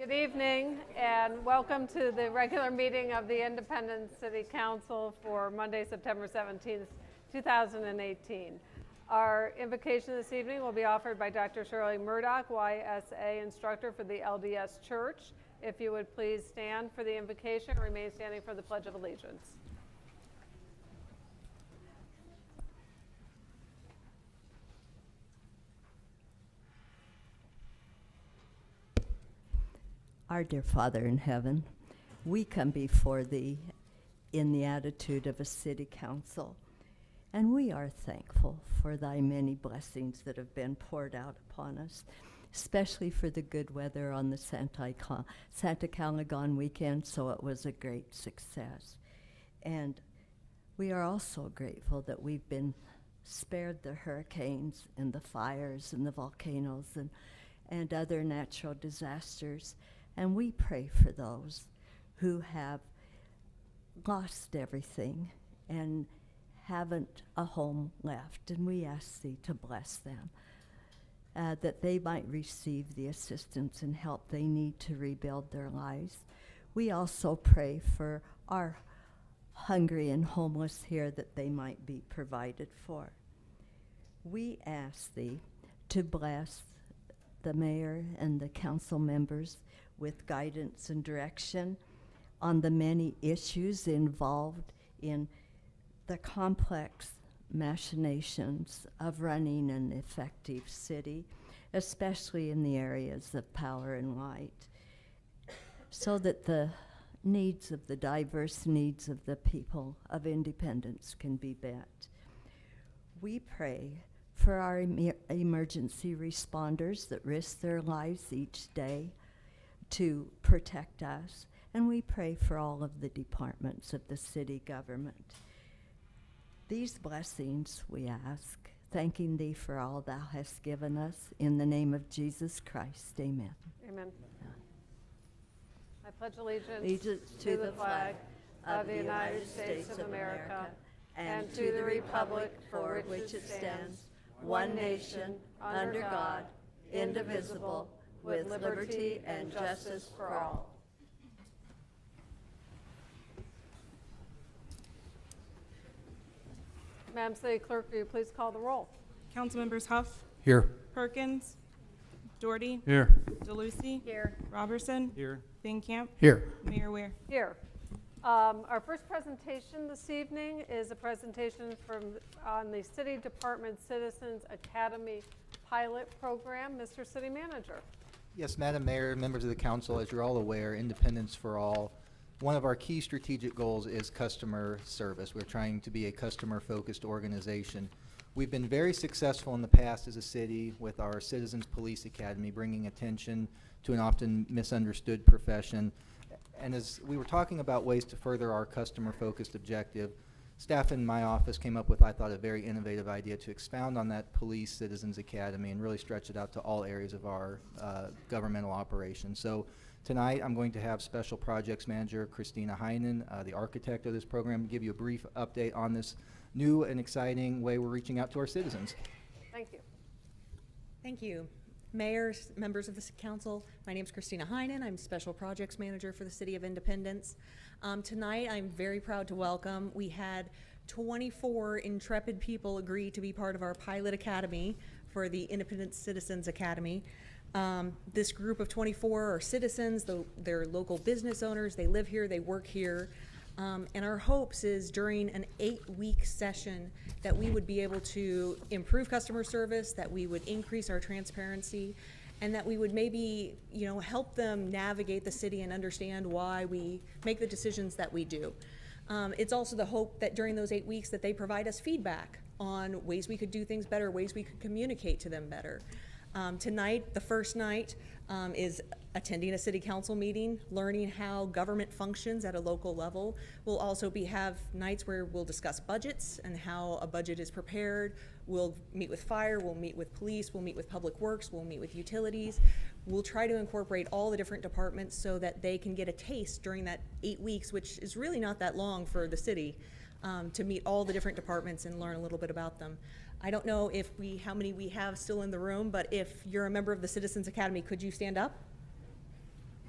Good evening and welcome to the regular meeting of the Independence City Council for Monday, September 17th, 2018. Our invocation this evening will be offered by Dr. Shirley Murdoch, YSA instructor for the LDS Church. If you would please stand for the invocation and remain standing for the Pledge of Allegiance. Our dear Father in heaven, we come before thee in the attitude of a city council, and we are thankful for thy many blessings that have been poured out upon us, especially for the good weather on the Santa Calagon weekend, so it was a great success. And we are also grateful that we've been spared the hurricanes and the fires and the volcanoes and other natural disasters. And we pray for those who have lost everything and haven't a home left. And we ask thee to bless them, that they might receive the assistance and help they need to rebuild their lives. We also pray for our hungry and homeless here, that they might be provided for. We ask thee to bless the mayor and the council members with guidance and direction on the many issues involved in the complex machinations of running an effective city, especially in the areas of power and light, so that the needs of the diverse needs of the people of Independence can be met. We pray for our emergency responders that risk their lives each day to protect us, and we pray for all of the departments of the city government. These blessings we ask, thanking thee for all thou hast given us, in the name of Jesus Christ, amen. Amen. I pledge allegiance to the flag of the United States of America and to the republic for which it stands, one nation, under God, indivisible, with liberty and justice for all. Madam City Clerk, will you please call the roll? Councilmembers Huff. Here. Perkins. Doherty. Here. DeLucy. Here. Robertson. Here. Binkamp. Here. Mayor Ware. Here. Our first presentation this evening is a presentation on the City Department Citizens Academy pilot program. Mr. City Manager. Yes, Madam Mayor, members of the council, as you're all aware, Independence for All, one of our key strategic goals is customer service. We're trying to be a customer-focused organization. We've been very successful in the past as a city with our Citizens Police Academy, bringing attention to an often misunderstood profession. And as we were talking about ways to further our customer-focused objective, staff in my office came up with, I thought, a very innovative idea to expound on that Police Citizens Academy and really stretch it out to all areas of our governmental operations. So tonight I'm going to have Special Projects Manager Christina Heinen, the architect of this program, give you a brief update on this new and exciting way we're reaching out to our citizens. Thank you. Thank you. Mayors, members of the council, my name is Christina Heinen. I'm Special Projects Manager for the City of Independence. Tonight, I'm very proud to welcome, we had 24 intrepid people agree to be part of our pilot academy for the Independence Citizens Academy. This group of 24 are citizens, they're local business owners, they live here, they work here. And our hopes is during an 8-week session that we would be able to improve customer service, that we would increase our transparency, and that we would maybe, help them navigate the city and understand why we make the decisions that we do. It's also the hope that during those 8 weeks that they provide us feedback on ways we could do things better, ways we could communicate to them better. Tonight, the first night, is attending a city council meeting, learning how government functions at a local level. We'll also have nights where we'll discuss budgets and how a budget is prepared. We'll meet with fire, we'll meet with police, we'll meet with public works, we'll meet with utilities. We'll try to incorporate all the different departments so that they can get a taste during that 8 weeks, which is really not that long for the city, to meet all the different departments and learn a little bit about them. I don't know how many we have still in the room, but if you're a member of the Citizens Academy, could you stand up?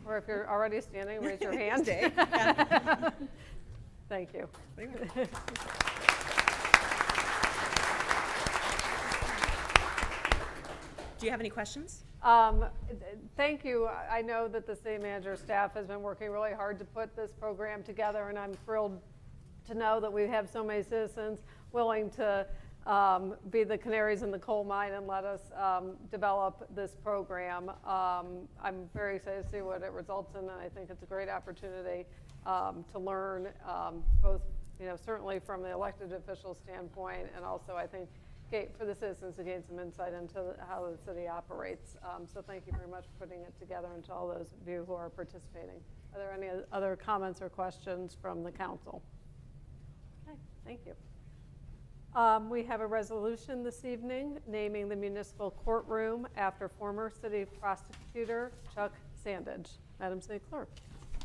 Or if you're already standing, raise your hand. Stay. Thank you. Do you have any questions? Thank you. I know that the city manager staff has been working really hard to put this program together, and I'm thrilled to know that we have so many citizens willing to be the canaries in the coal mine and let us develop this program. I'm very excited to see what it results in, and I think it's a great opportunity to learn both, certainly from the elected official standpoint, and also I think for the citizens to gain some insight into how the city operates. So thank you very much for putting it together, and to all those of you who are participating. Are there any other comments or questions from the council? Okay, thank you. We have a resolution this evening naming the municipal courtroom after former city prosecutor Chuck Sandage. Madam City Clerk.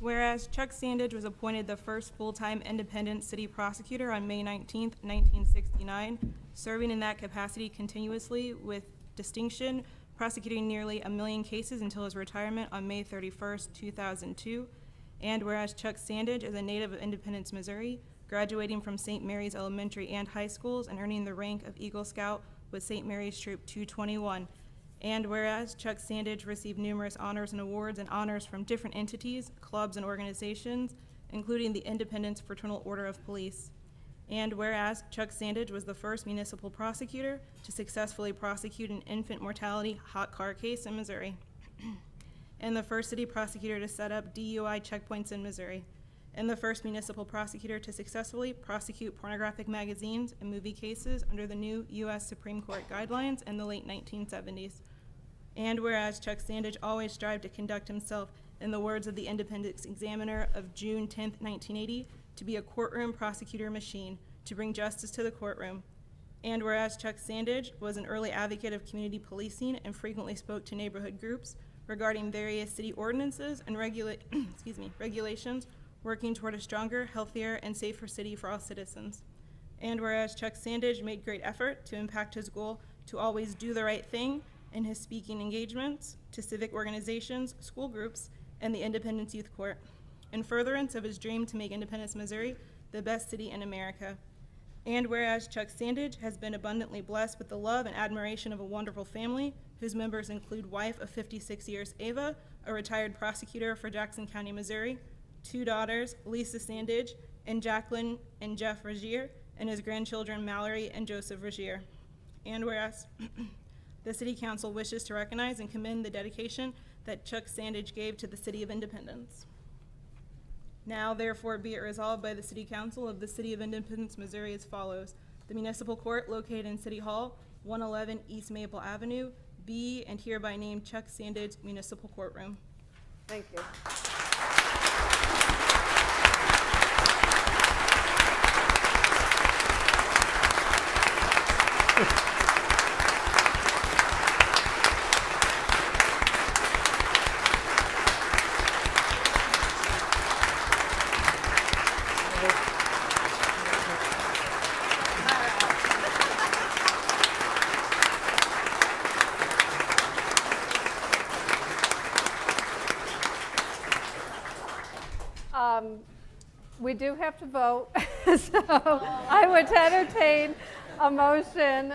Whereas Chuck Sandage was appointed the first full-time independent city prosecutor on May 19th, 1969, serving in that capacity continuously with distinction, prosecuting nearly 1 million cases until his retirement on May 31st, 2002. And whereas Chuck Sandage is a native of Independence, Missouri, graduating from St. Mary's Elementary and High Schools and earning the rank of Eagle Scout with St. Mary's Troop 221. And whereas Chuck Sandage received numerous honors and awards and honors from different entities, clubs, and organizations, including the Independence Fraternal Order of Police. And whereas Chuck Sandage was the first municipal prosecutor to successfully prosecute an infant mortality hot car case in Missouri, and the first city prosecutor to set up DUI checkpoints in Missouri, and the first municipal prosecutor to successfully prosecute pornographic magazines and movie cases under the new U.S. Supreme Court guidelines in the late 1970s. And whereas Chuck Sandage always strived to conduct himself, in the words of the Independence Examiner of June 10, 1980, to be a courtroom prosecutor machine, to bring justice to the courtroom. And whereas Chuck Sandage was an early advocate of community policing and frequently spoke to neighborhood groups regarding various city ordinances and regulations, working toward a stronger, healthier, and safer city for all citizens. And whereas Chuck Sandage made great effort to impact his goal to always do the right thing in his speaking engagements to civic organizations, school groups, and the Independence Youth Court, in furtherance of his dream to make Independence, Missouri the best city in America. And whereas Chuck Sandage has been abundantly blessed with the love and admiration of a wonderful family, whose members include wife of 56 years, Ava, a retired prosecutor for Jackson County, Missouri, 2 daughters, Lisa Sandage and Jacqueline and Jeff Regier, and his grandchildren, Mallory and Joseph Regier. And whereas the City Council wishes to recognize and commend the dedication that Chuck Sandage gave to the City of Independence. Now, therefore, be it resolved by the City Council of the City of Independence, Missouri as follows. The Municipal Court located in City Hall, 111 East Maple Avenue, be and hereby named Chuck Sandage Municipal Courtroom. Thank you. We do have to vote, so I would entertain a motion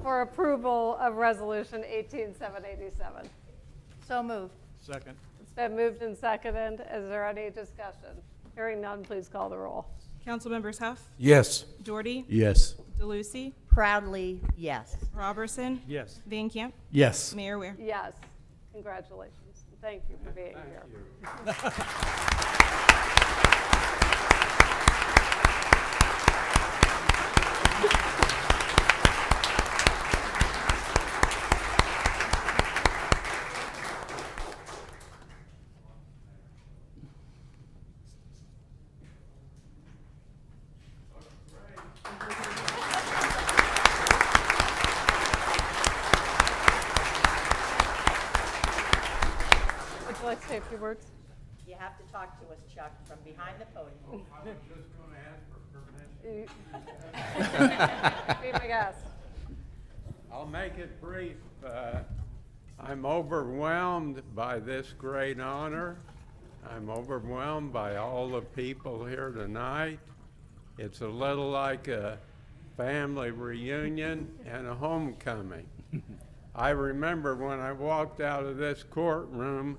for approval of Resolution 18787. So moved. Second. It's been moved and seconded. Is there any discussion? Hearing none, please call the roll. Councilmembers Huff, Yes. Doherty, Yes. DeLucy, Proudly, yes. Robertson, Yes. Van Camp, Yes. Mayor Ware. Yes. Congratulations. Thank you for being here. Would you like to say a few words? You have to talk to us, Chuck, from behind the podium. Be my guest. I'll make it brief. I'm overwhelmed by this great honor. I'm overwhelmed by all the people here tonight. It's a little like a family reunion and a homecoming. I remember when I walked out of this courtroom,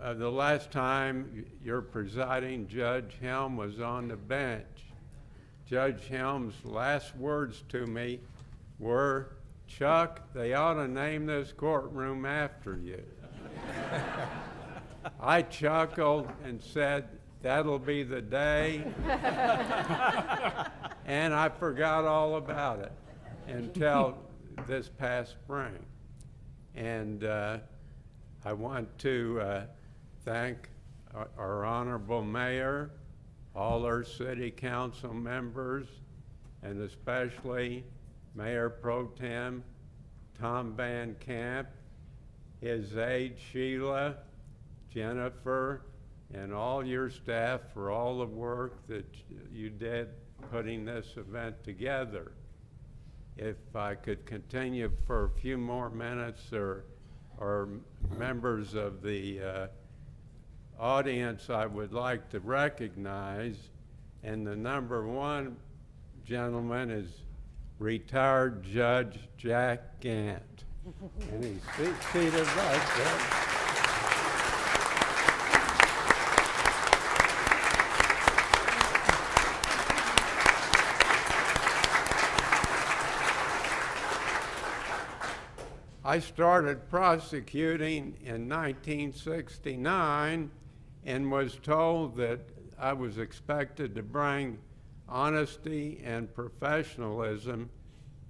the last time your presiding Judge Helm was on the bench. Judge Helm's last words to me were, "Chuck, they ought to name this courtroom after you." I chuckled and said, "That'll be the day." And I forgot all about it until this past spring. And I want to thank our honorable mayor, all our city council members, and especially Mayor Pro Tem Tom Van Camp, his aide Sheila, Jennifer, and all your staff for all the work that you did putting this event together. If I could continue for a few more minutes, or members of the audience I would like to recognize, and the number one gentleman is retired Judge Jack Gant. And he's seated right there. I started prosecuting in 1969 and was told that I was expected to bring honesty and professionalism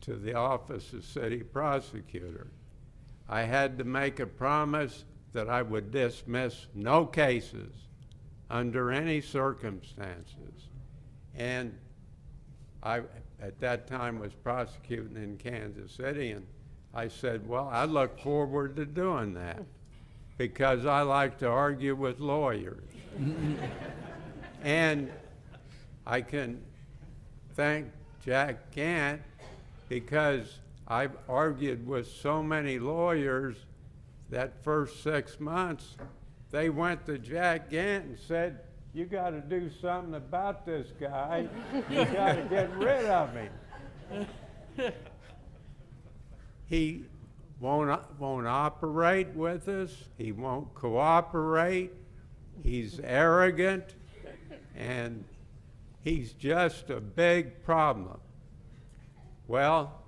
to the office of city prosecutor. I had to make a promise that I would dismiss no cases under any circumstances. And I, at that time, was prosecuting in Kansas City, and I said, well, I look forward to doing that because I like to argue with lawyers. And I can thank Jack Gant because I've argued with so many lawyers that first 6 months, they went to Jack Gant and said, you got to do something about this guy. You got to get rid of him. He won't operate with us. He won't cooperate. He's arrogant, and he's just a big problem. Well,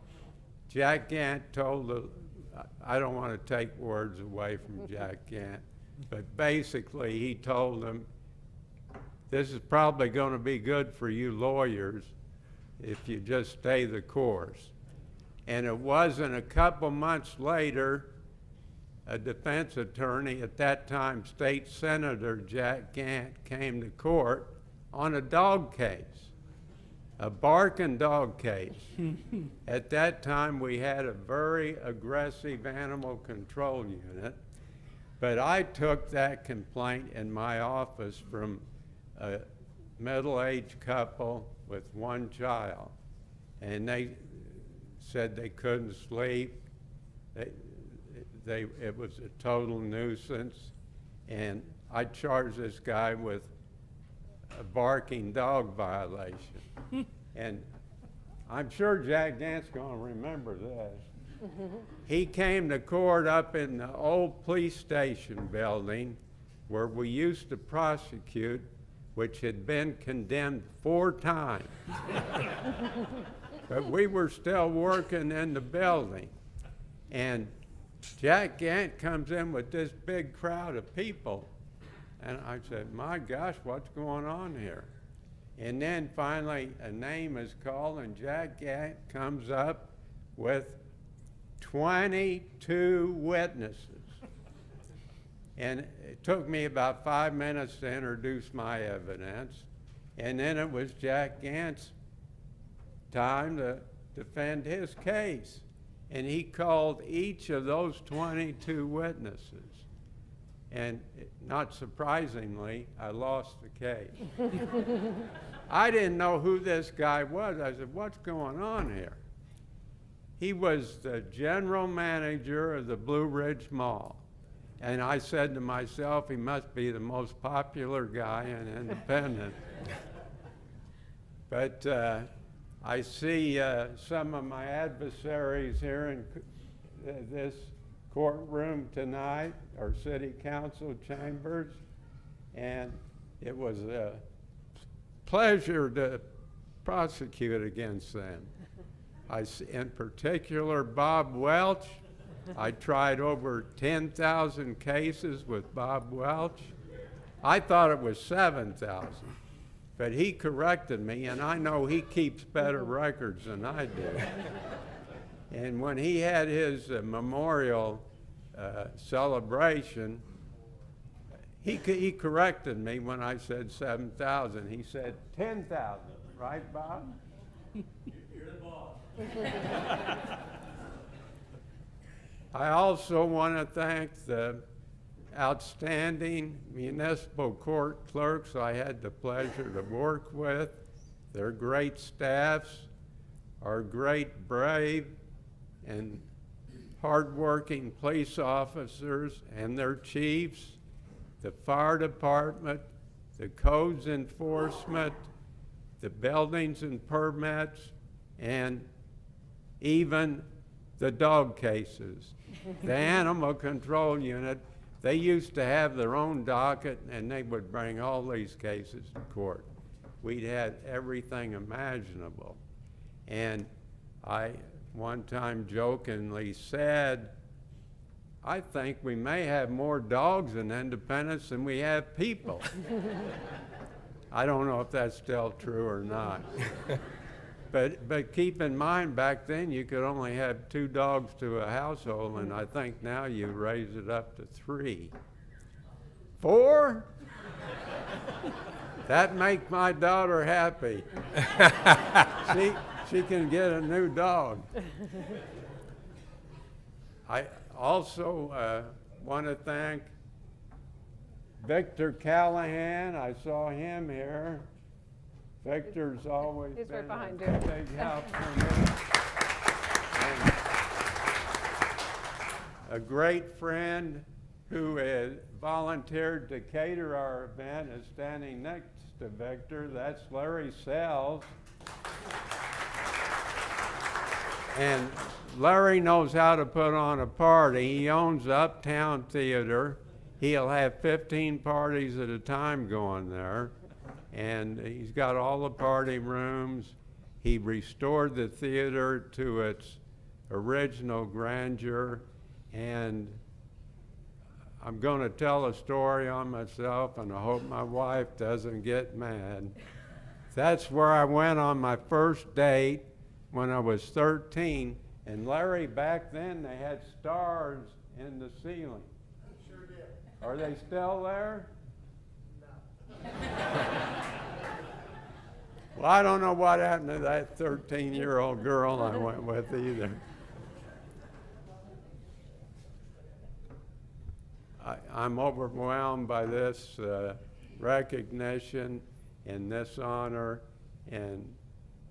Jack Gant told I don't want to take words away from Jack Gant, but basically he told him, this is probably going to be good for you lawyers if you just stay the course. And it wasn't a couple months later, a defense attorney, at that time State Senator Jack Gant, came to court on a dog case, a barking dog case. At that time, we had a very aggressive animal control unit, but I took that complaint in my office from a middle-aged couple with one child, and they said they couldn't sleep. It was a total nuisance, and I charged this guy with a barking dog violation. And I'm sure Jack Gant's going to remember this. He came to court up in the old police station building where we used to prosecute, which had been condemned 4 times. But we were still working in the building. And Jack Gant comes in with this big crowd of people. And I said, my gosh, what's going on here? And then finally a name is called, and Jack Gant comes up with 22 witnesses. And it took me about 5 minutes to introduce my evidence. And then it was Jack Gant's time to defend his case. And he called each of those 22 witnesses. And not surprisingly, I lost the case. I didn't know who this guy was. I said, what's going on here? He was the general manager of the Blue Ridge Mall. And I said to myself, he must be the most popular guy in Independence. But I see some of my adversaries here in this courtroom tonight, or city council chambers, and it was a pleasure to prosecute against them. In particular, Bob Welch. I tried over 10,000 cases with Bob Welch. I thought it was 7,000, but he corrected me, and I know he keeps better records than I do. And when he had his memorial celebration, he corrected me when I said 7,000. He said 10,000, right, Bob? You're the boss. I also want to thank the outstanding municipal court clerks I had the pleasure to work with, their great staffs, our great, brave, and hardworking police officers and their chiefs, the fire department, the codes enforcement, the buildings and permits, and even the dog cases. The animal control unit, they used to have their own docket, and they would bring all these cases to court. We'd had everything imaginable. And I one time jokingly said, I think we may have more dogs in Independence than we have people. I don't know if that's still true or not. But keep in mind, back then you could only have 2 dogs to a household, and I think now you raise it up to 3. 4? That makes my daughter happy. She can get a new dog. I also want to thank Victor Callahan. I saw him here. Victor's always He's been right behind a you. big help for me. And a great friend who has volunteered to cater our event is standing next to Victor. That's Larry Sells. And Larry knows how to put on a party. He owns the Uptown Theater. He'll have 15 parties at a time going there. And he's got all the party rooms. He restored the theater to its original grandeur. And I'm going to tell a story on myself, and I hope my wife doesn't get mad. That's where I went on my first date when I was 13. And Larry, back then, they had stars in the ceiling. Sure did. Are they still there? No. Well, I don't know what happened to that 13-year-old girl I went with either. I'm overwhelmed by this recognition and this honor, and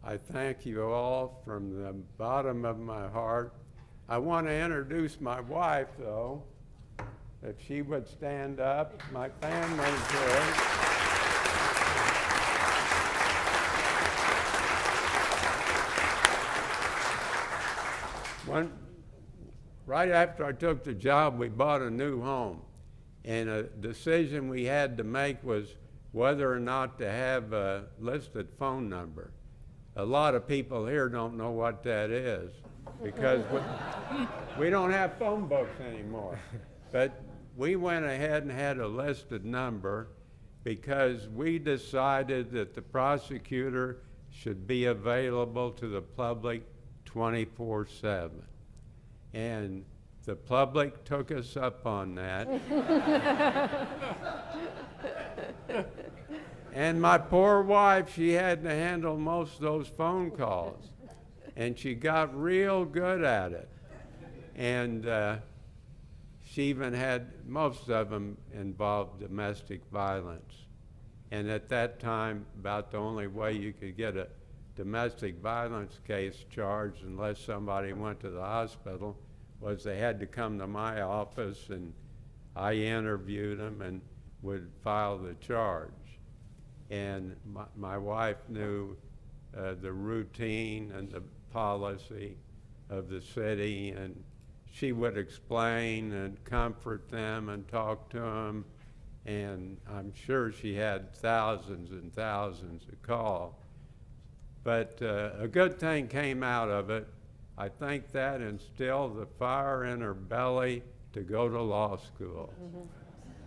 I thank you all from the bottom of my heart. I want to introduce my wife, though, if she would stand up. My family's here. Right after I took the job, we bought a new home. And a decision we had to make was whether or not to have a listed phone number. A lot of people here don't know what that is because we don't have phone books anymore. But we went ahead and had a listed number because we decided that the prosecutor should be available to the public 24/7. And the public took us up on that. And my poor wife, she had to handle most of those phone calls. And she got real good at it. And she even had, most of them involved domestic violence. And at that time, about the only way you could get a domestic violence case charged unless somebody went to the hospital was they had to come to my office, and I interviewed them and would file the charge. And my wife knew the routine and the policy of the city, and she would explain and comfort them and talk to them, and I'm sure she had thousands and thousands of calls. But a good thing came out of it. I think that instilled the fire in her belly to go to law school,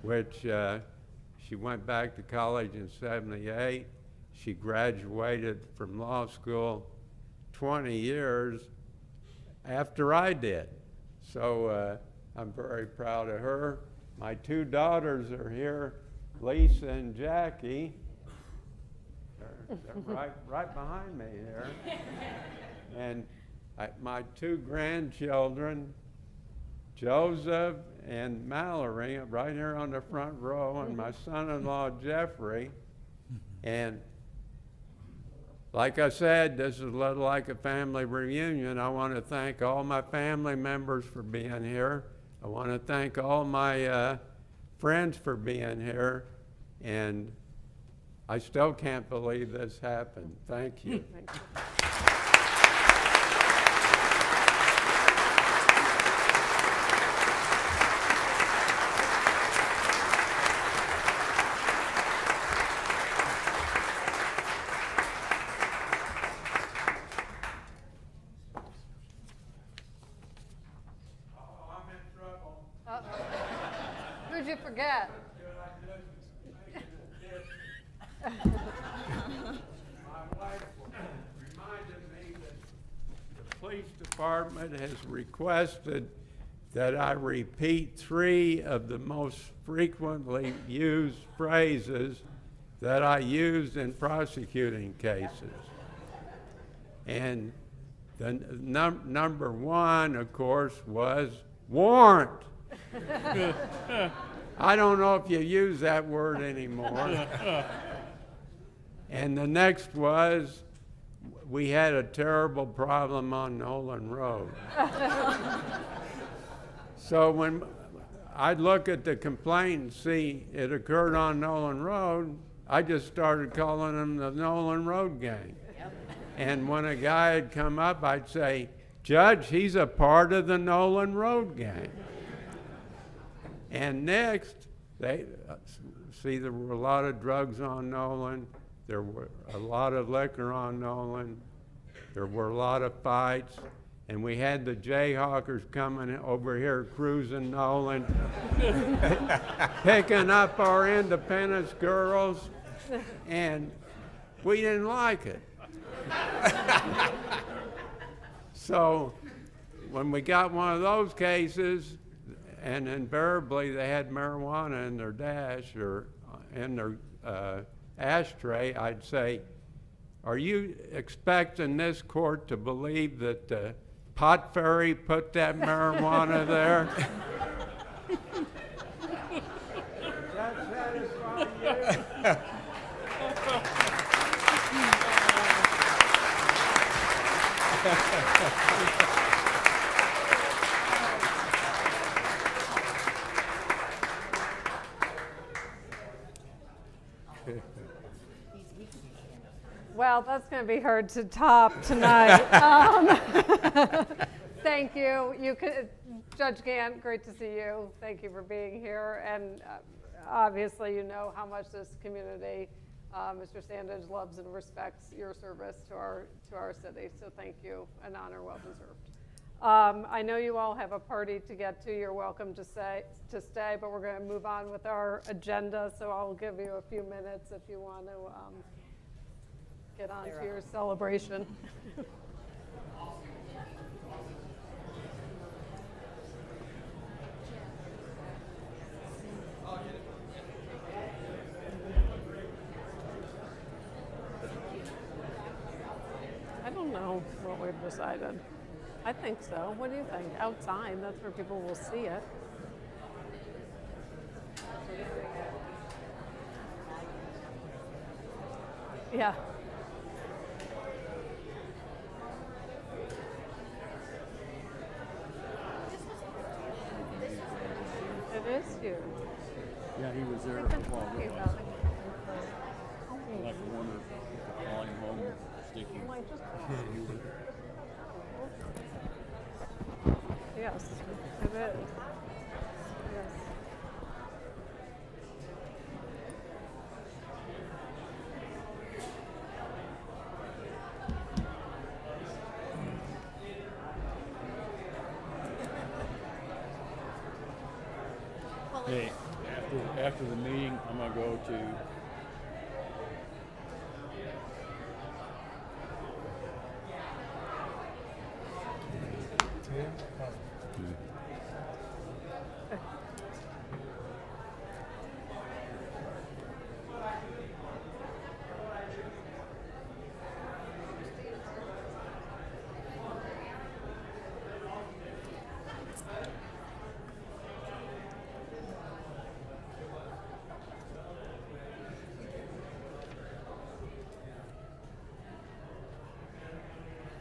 which she went back to college in '78. She graduated from law school 20 years after I did. So I'm very proud of her. My two daughters are here, Lisa and Jackie. They're right behind me here. And my two grandchildren, Joseph and Mallory, right here on the front row, and my son-in-law, Jeffrey. And like I said, this is a little like a family reunion. I want to thank all my family members for being here. I want to thank all my friends for being here. And I still can't believe this happened. Thank you. Thank you. Who'd you forget? My wife reminded me that the police department has requested that I repeat 3 of the most frequently used phrases that I used in prosecuting cases. And the number 1, of course, was warrant. I don't know if you use that word anymore. And the next was, we had a terrible problem on Nolan Road. So when I'd look at the complaint and see it occurred on Nolan Road, I just started calling them the Nolan Road Gang. And when a guy had come up, I'd say, Judge, he's a part of the Nolan Road Gang. And next, there were a lot of drugs on Nolan. There were a lot of liquor on Nolan. There were a lot of fights. And we had the Jayhawkers coming over here cruising Nolan, picking up our Independence girls, and we didn't like it. So when we got one of those cases, and invariably they had marijuana in their dash or in their ashtray, I'd say, are you expecting this court to believe that Pot Fairy put that marijuana there? Does that satisfy you? Well, that's going to be hard to top tonight. Thank you. Judge Gant, great to see you. Thank you for being here. And obviously, you know how much this community, Mr. Sandage, loves and respects your service to our city. So thank you, an honor well deserved. I know you all have a party to get to. You're welcome to stay, but we're going to move on with our agenda. So I'll give you a few minutes if you want to get on to your celebration. I don't know what we've decided. I think so. What do you think? Outside, that's where people will see it. Yeah. Yeah, he was there We've for been a while. talking about it. Like the one that calling home sticky. Yes, it is. Yes. Hey, after the meeting, I'm gonna go to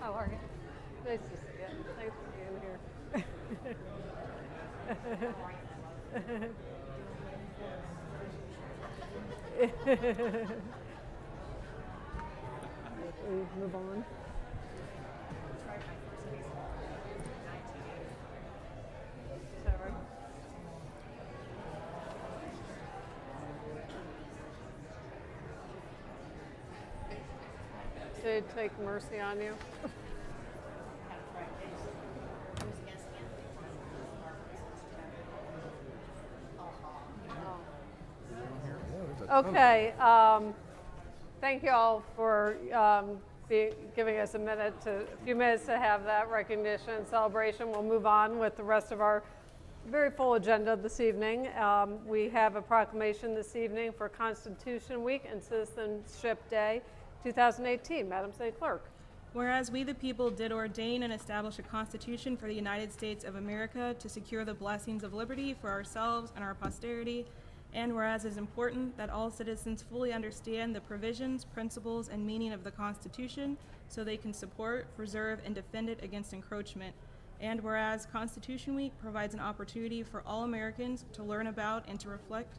How are you? Nice to see you. Thanks for being here. We move on. Is that right? Did it take mercy on you? Okay, thank you all for giving us a few minutes to have that recognition and celebration. We'll move on with the rest of our very full agenda this evening. We have a proclamation this evening for Constitution Week and Citizenship Day 2018. Madam City Clerk. Whereas we the people did ordain and establish a constitution for the United States of America to secure the blessings of liberty for ourselves and our posterity, and whereas it is important that all citizens fully understand the provisions, principles, and meaning of the Constitution so they can support, preserve, and defend it against encroachment. And whereas Constitution Week provides an opportunity for all Americans to learn about and to reflect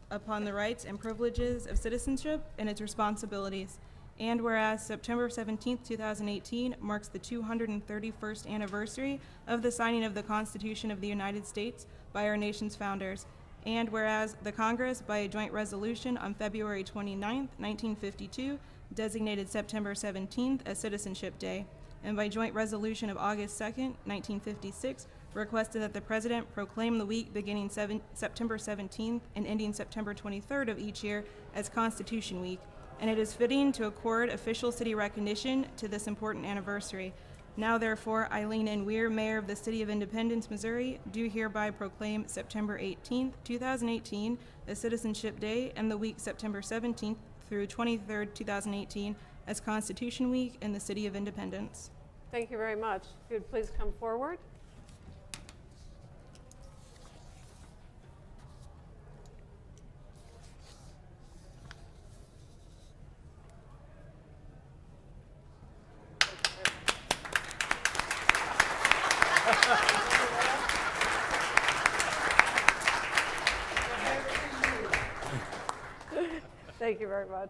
upon the rights and privileges of citizenship and its responsibilities. And whereas September 17th, 2018 marks the 231st anniversary of the signing of the Constitution of the United States by our nation's founders. And whereas the Congress, by a joint resolution on February 29th, 1952, designated September 17th as Citizenship Day, and by joint resolution of August 2nd, 1956, requested that the President proclaim the week beginning September 17th and ending September 23rd of each year as Constitution Week, and it is fitting to accord official city recognition to this important anniversary. Now, therefore, Eileen N. Weir, Mayor of the City of Independence, Missouri, do hereby proclaim September 18th, 2018 as Citizenship Day and the week September 17th through 23rd, 2018 as Constitution Week in the City of Independence. Thank you very much. If you'd please come forward. Thank you very much.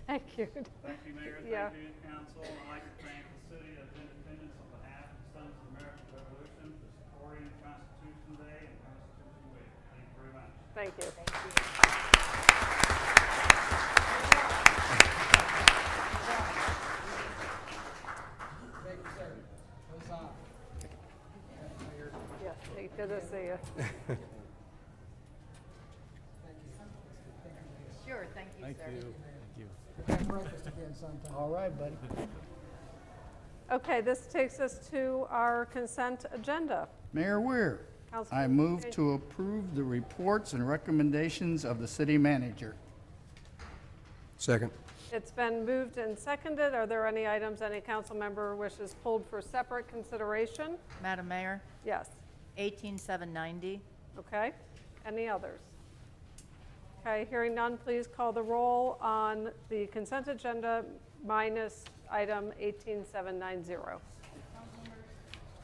Thank you. Thank you, Mayor. Yeah. Thank you, Council. I'd like to thank the City of Independence on behalf of the Sons of the American Revolution for supporting Constitution Day and Constitution Week. Thank you very much. Thank you. Yeah, good to see you. Sure, thank you, Thank sir. you. All right, buddy. Okay, this takes us to our consent agenda. Mayor Weir, Councilman I move Page. to approve the reports and recommendations of the city manager. Second. It's been moved and seconded. Are there any items any council member wishes pulled for separate consideration? Madam Mayor, Yes. 18790. Okay. Any others? Okay, hearing none, please call the roll on the consent agenda minus item 18790.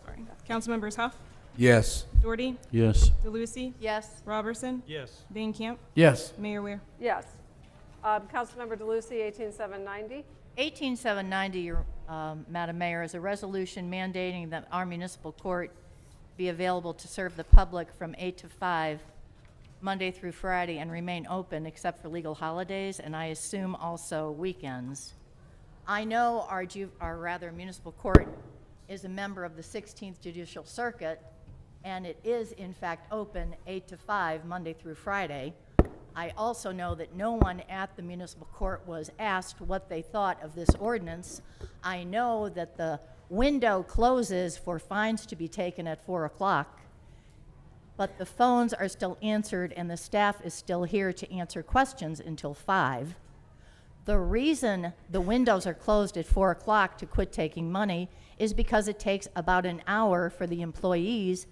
Sorry. Councilmembers Huff, Yes. Doherty, Yes. DeLucy, Yes. Robertson, Yes. Van Camp, Yes. Mayor Ware. Yes. Councilmember DeLucy, 18790. 18790, Madam Mayor, is a resolution mandating that our municipal court be available to serve the public from 8 to 5, Monday through Friday, and remain open except for legal holidays, and I assume also weekends. I know our municipal court is a member of the 16th Judicial Circuit, and it is in fact open 8 to 5, Monday through Friday. I also know that no one at the municipal court was asked what they thought of this ordinance. I know that the window closes for fines to be taken at 4 o'clock, but the phones are still answered and the staff is still here to answer questions until 5. The reason the windows are closed at 4 o'clock to quit taking money is because it takes about an hour for the employees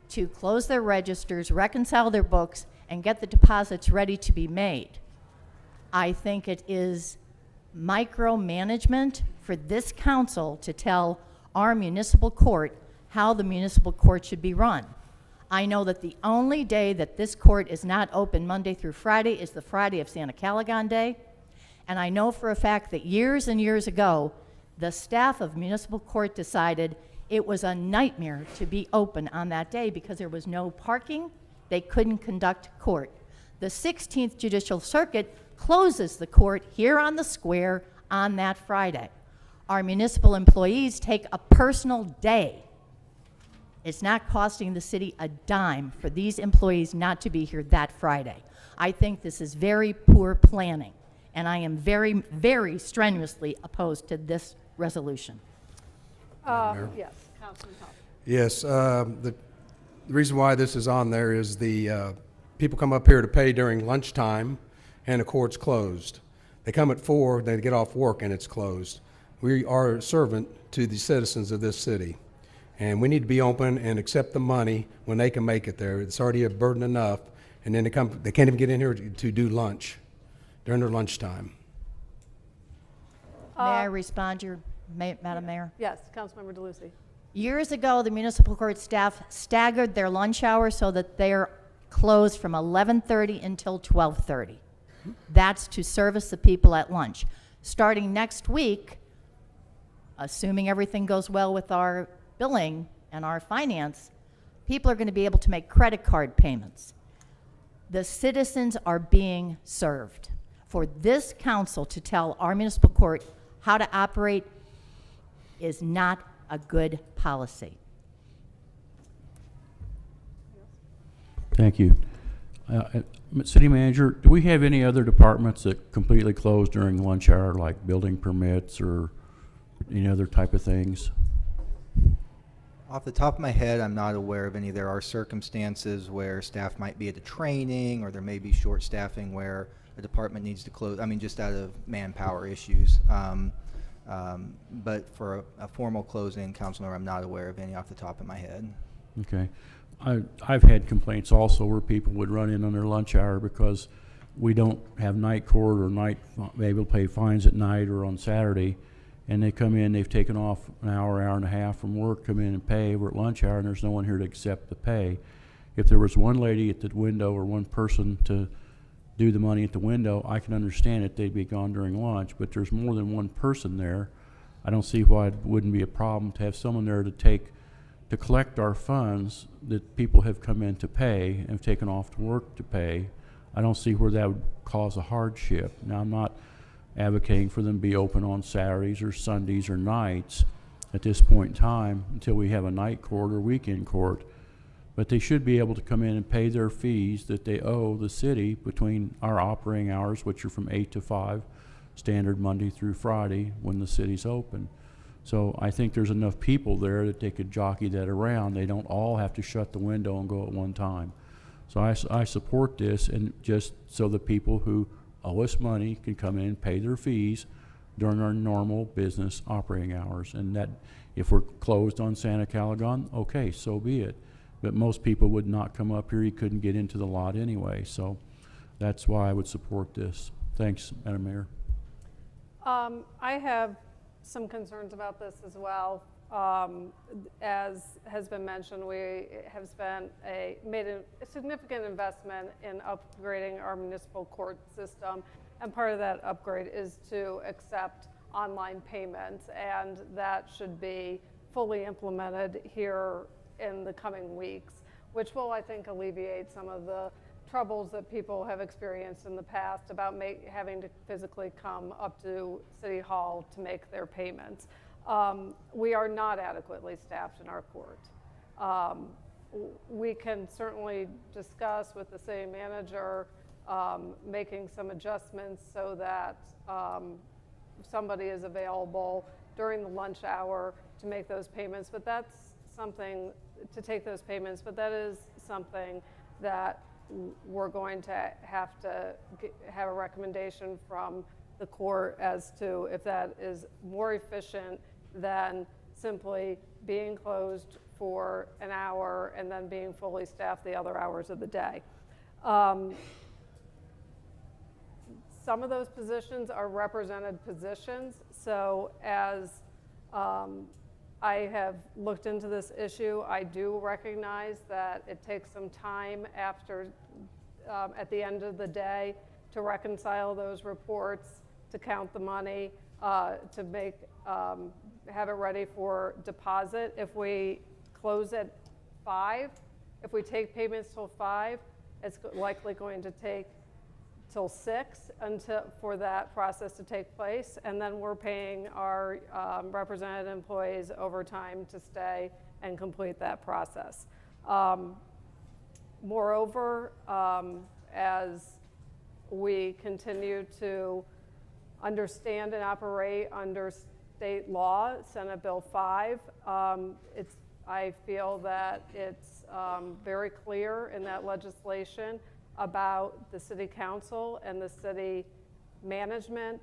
to close their registers, reconcile their books, and get the deposits ready to be made. I think it is micromanagement for this council to tell our municipal court how the municipal court should be run. I know that the only day that this court is not open Monday through Friday is the Friday of Santa Calagan Day. And I know for a fact that years and years ago, the staff of municipal court decided it was a nightmare to be open on that day because there was no parking. They couldn't conduct court. The 16th Judicial Circuit closes the court here on the square on that Friday. Our municipal employees take a personal day. It's not costing the city a dime for these employees not to be here that Friday. I think this is very poor planning, and I am very, very strenuously opposed to this resolution. Yes, Councilman Huff. Yes, the reason why this is on there is the people come up here to pay during lunchtime, and the court's closed. They come at 4, they get off work, and it's closed. We are a servant to the citizens of this city, and we need to be open and accept the money when they can make it there. It's already a burden enough, and then they can't even get in here to do lunch during their lunchtime. May I respond, Madam Mayor? Yes, Councilmember DeLucy. Years ago, the municipal court staff staggered their lunch hour so that they're closed from 11:30 until 12:30. That's to service the people at lunch. Starting next week, assuming everything goes well with our billing and our finance, people are going to be able to make credit card payments. The citizens are being served. For this council to tell our municipal court how to operate is not a good policy. Thank you. City Manager, do we have any other departments that completely close during lunch hour, like building permits or any other type of things? Off the top of my head, I'm not aware of any. There are circumstances where staff might be at a training, or there may be short staffing where a department needs to close, just out of manpower issues. But for a formal closing, Councilmember, I'm not aware of any off the top of my head. Okay. I've had complaints also where people would run in on their lunch hour because we don't have night court or be able to pay fines at night or on Saturday, and they come in, they've taken off an hour and a half from work, come in and pay. We're at lunch hour and there's no one here to accept the pay. If there was one lady at the window or one person to do the money at the window, I can understand it, they'd be gone during lunch, but there's more than one person there. I don't see why it wouldn't be a problem to have someone there to collect our funds that people have come in to pay and have taken off to work to pay. I don't see where that would cause a hardship. Now, I'm not advocating for them to be open on Saturdays or Sundays or nights at this point in time until we have a night court or weekend court, but they should be able to come in and pay their fees that they owe the city between our operating hours, which are from 8 to 5, standard Monday through Friday when the city's open. So I think there's enough people there that they could jockey that around. They don't all have to shut the window and go at one time. So I support this, and just so the people who owe us money can come in and pay their fees during our normal business operating hours. And that if we're closed on Santa Calagan, okay, so be it. But most people would not come up here. You couldn't get into the lot anyway. So that's why I would support this. Thanks, Madam Mayor. I have some concerns about this as well. as has been mentioned, we have made a significant investment in upgrading our municipal court system, and part of that upgrade is to accept online payments, and that should be fully implemented here in the coming weeks, which will, I think, alleviate some of the troubles that people have experienced in the past about having to physically come up to City Hall to make their payments. We are not adequately staffed in our court. We can certainly discuss with the city manager making some adjustments so that somebody is available during the lunch hour to make those payments, but that's something to take those payments, but that is something that we're going to have a recommendation from the court as to if that is more efficient than simply being closed for an hour and then being fully staffed the other hours of the day. Some of those positions are represented positions, so as I have looked into this issue, I do recognize that it takes some time after, at the end of the day, to reconcile those reports, to count the money, to make, have it ready for deposit. If we close at 5, if we take payments till 5, it's likely going to take till 6 for that process to take place, and then we're paying our represented employees overtime to stay and complete that process. Moreover, as we continue to understand and operate under state law, Senate Bill 5, I feel that it's very clear in that legislation about the city council and the city management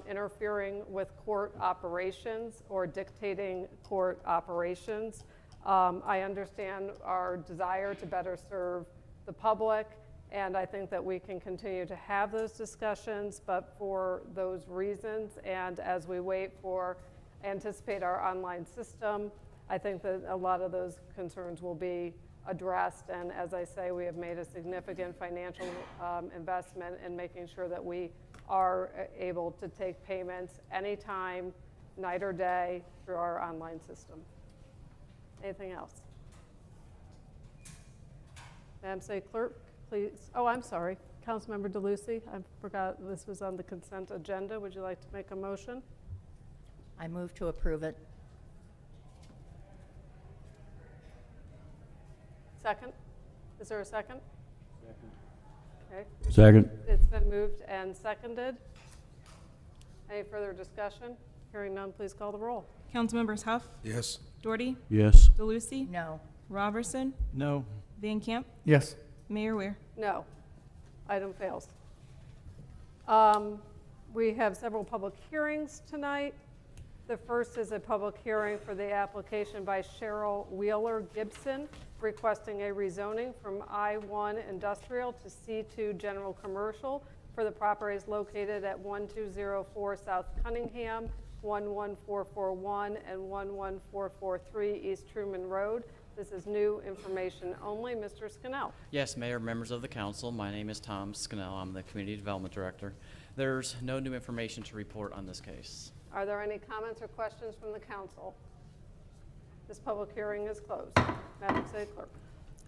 interfering with court operations or dictating court operations. I understand our desire to better serve the public, and I think that we can continue to have those discussions, but for those reasons, and as we anticipate our online system, I think that a lot of those concerns will be addressed, and as I say, we have made a significant financial investment in making sure that we are able to take payments anytime, night or day, through our online system. Anything else? Madam City Clerk, please. Oh, I'm sorry. Councilmember DeLucy, I forgot this was on the consent agenda. Would you like to make a motion? I move to approve it. Second? Is there a second? Second. Okay. Second. It's been moved and seconded. Any further discussion? Hearing none, please call the roll. Councilmembers Huff, Yes. Doherty, Yes. DeLucy, No. Robertson, No. Van Camp, Yes. Mayor Ware. No. Item fails. We have several public hearings tonight. The first is a public hearing for the application by Cheryl Wheeler Gibson requesting a rezoning from I-1 Industrial to C2 General Commercial for the properties located at 1204 South Cunningham, 11441 and 11443 East Truman Road. This is new information only. Mr. Scannell. Yes, Mayor, members of the council, my name is Tom Scannell. I'm the Community Development Director. There's no new information to report on this case. Are there any comments or questions from the council? This public hearing is closed. Madam City Clerk.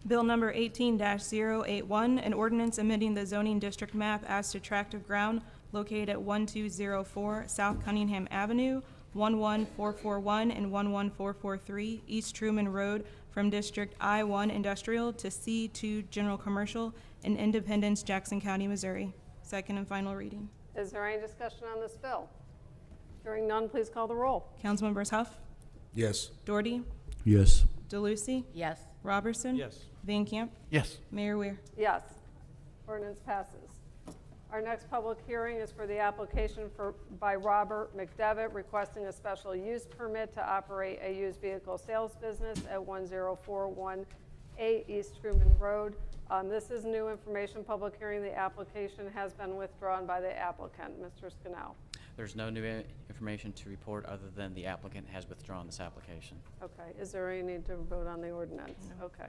Bill number 18-081, an ordinance amending the zoning district map as to tract of ground located at 1204 South Cunningham Avenue, 11441 and 11443 East Truman Road from District I-1 Industrial to C2 General Commercial in Independence, Jackson County, Missouri. Second and final reading. Is there any discussion on this bill? Hearing none, please call the roll. Councilmembers Huff, Yes. Doherty, Yes. DeLucy, Yes. Robertson, Yes. Van Camp, Yes. Mayor Ware. Yes. Ordinance passes. Our next public hearing is for the application by Robert McDevitt requesting a special use permit to operate a used vehicle sales business at 10418 East Truman Road. This is new information public hearing. The application has been withdrawn by the applicant. Mr. Scannell. There's no new information to report other than the applicant has withdrawn this application. Okay, is there any need to vote on the ordinance? Okay.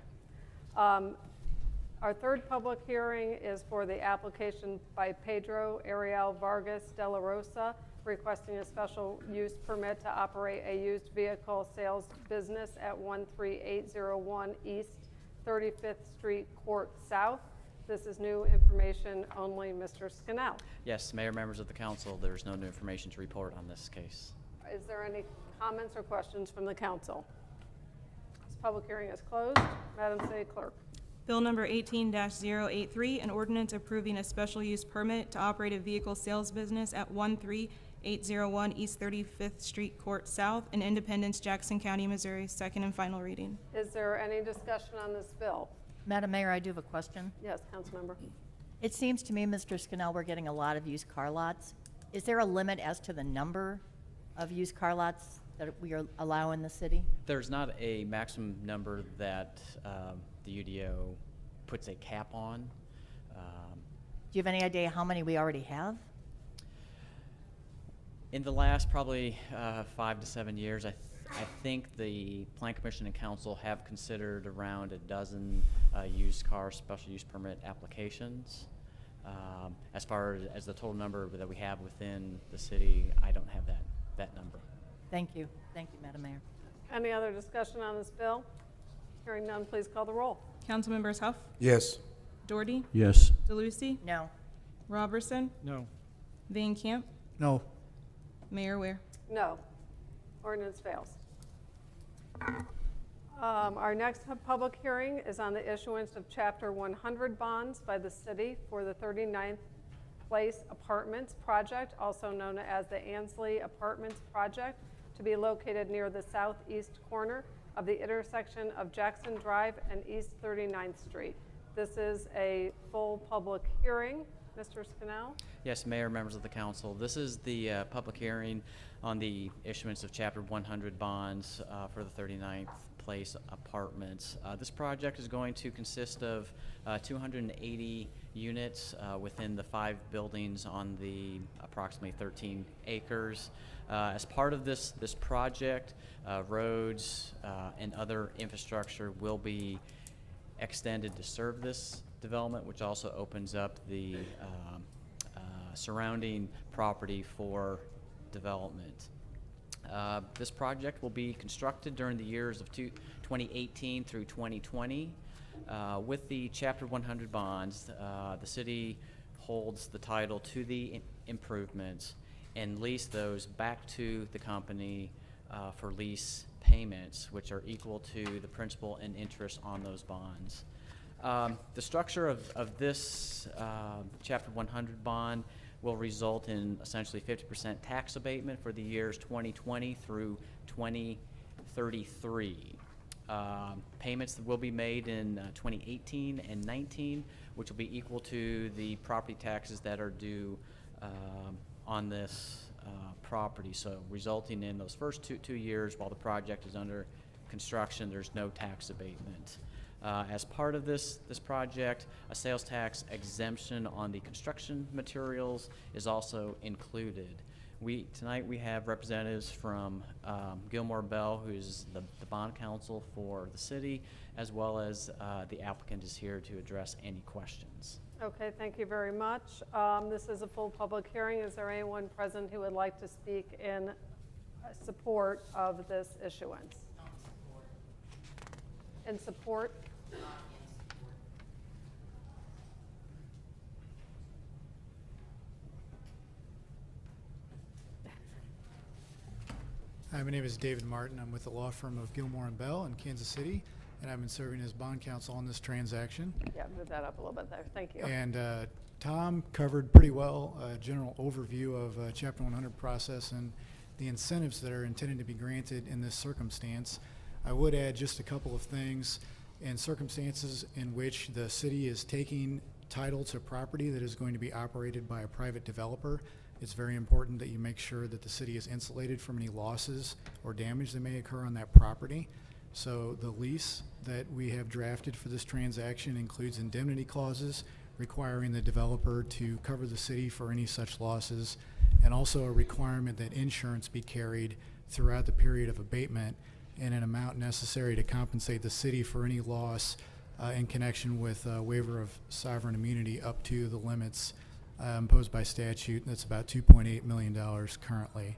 Our third public hearing is for the application by Pedro Ariel Vargas de la Rosa, requesting a special use permit to operate a used vehicle sales business at 13801 East 35th Street Court South. This is new information only. Mr. Scannell. Yes, Mayor, members of the council, there's no new information to report on this case. Is there any comments or questions from the council? This public hearing is closed. Madam City Clerk. Bill number 18-083, an ordinance approving a special use permit to operate a vehicle sales business at 13801 East 35th Street Court South in Independence, Jackson County, Missouri. Second and final reading. Is there any discussion on this bill? Madam Mayor, I do have a question. Yes, Councilmember. It seems to me, Mr. Scannell, we're getting a lot of used car lots. Is there a limit as to the number of used car lots that we allow in the city? There's not a maximum number that the UDO puts a cap on. Do you have any idea how many we already have? In the last probably 5 to 7 years, I think the Plan Commission and Council have considered around a dozen used car special use permit applications. As far as the total number that we have within the city, I don't have that number. Thank you. Thank you, Madam Mayor. Any other discussion on this bill? Hearing none, please call the roll. Councilmembers Huff, Yes. Doherty, Yes. DeLucy, No. Robertson, No. Van Camp, No. Mayor Ware. No. Ordinance fails. Our next public hearing is on the issuance of Chapter 100 bonds by the city for the 39th Place Apartments Project, also known as the Ansley Apartments Project, to be located near the southeast corner of the intersection of Jackson Drive and East 39th Street. This is a full public hearing. Mr. Scannell? Yes, Mayor, members of the council, this is the public hearing on the issuance of Chapter 100 bonds for the 39th Place Apartments. This project is going to consist of 280 units within the 5 buildings on the approximately 13 acres. As part of this project, roads and other infrastructure will be extended to serve this development, which also opens up the surrounding property for development. This project will be constructed during the years of 2018 through 2020. With the Chapter 100 bonds, the city holds the title to the improvements and lease those back to the company for lease payments, which are equal to the principal and interest on those bonds. The structure of this Chapter 100 bond will result in essentially 50% tax abatement for the years 2020 through 2033. Payments that will be made in 2018 and 19, which will be equal to the property taxes that are due on this property. So resulting in those first two years while the project is under construction, there's no tax abatement. As part of this project, a sales tax exemption on the construction materials is also included. Tonight we have representatives from Gilmore Bell, who's the bond counsel for the city, as well as the applicant is here to address any questions. Okay, thank you very much. This is a full public hearing. Is there anyone present who would like to speak in support of this issuance? In support? Hi, my name is David Martin. I'm with the law firm of Gilmore & Bell in Kansas City, and I've been serving as bond counsel on this transaction. Yeah, move that up a little bit there. Thank you. And Tom covered pretty well a general overview of Chapter 100 process and the incentives that are intended to be granted in this circumstance. I would add just a couple of things. In circumstances in which the city is taking title to property that is going to be operated by a private developer, it's very important that you make sure that the city is insulated from any losses or damage that may occur on that property. So the lease that we have drafted for this transaction includes indemnity clauses requiring the developer to cover the city for any such losses, and also a requirement that insurance be carried throughout the period of abatement in an amount necessary to compensate the city for any loss in connection with waiver of sovereign immunity up to the limits imposed by statute. That's about $2.8 million currently.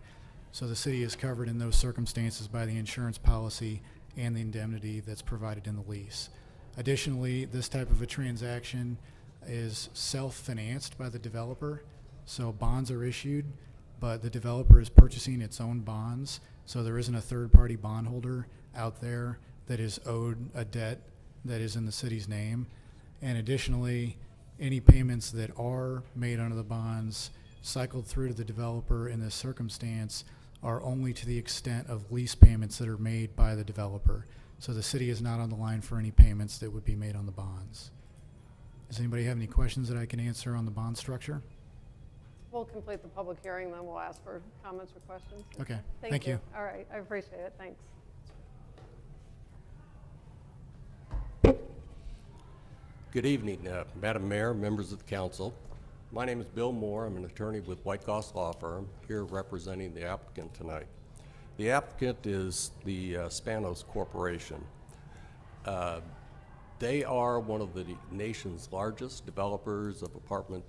So the city is covered in those circumstances by the insurance policy and the indemnity that's provided in the lease. Additionally, this type of a transaction is self-financed by the developer. So bonds are issued, but the developer is purchasing its own bonds. So there isn't a third-party bondholder out there that is owed a debt that is in the city's name. And additionally, any payments that are made under the bonds cycled through to the developer in this circumstance are only to the extent of lease payments that are made by the developer. So the city is not on the line for any payments that would be made on the bonds. Does anybody have any questions that I can answer on the bond structure? We'll complete the public hearing, then we'll ask for comments or questions. Okay, Thank you. All right, I appreciate it. Thanks. Good evening, Madam Mayor, members of the council. My name is Bill Moore. I'm an attorney with White Goss Law Firm, here representing the applicant tonight. The applicant is the Spanos Corporation. They are one of the nation's largest developers of apartment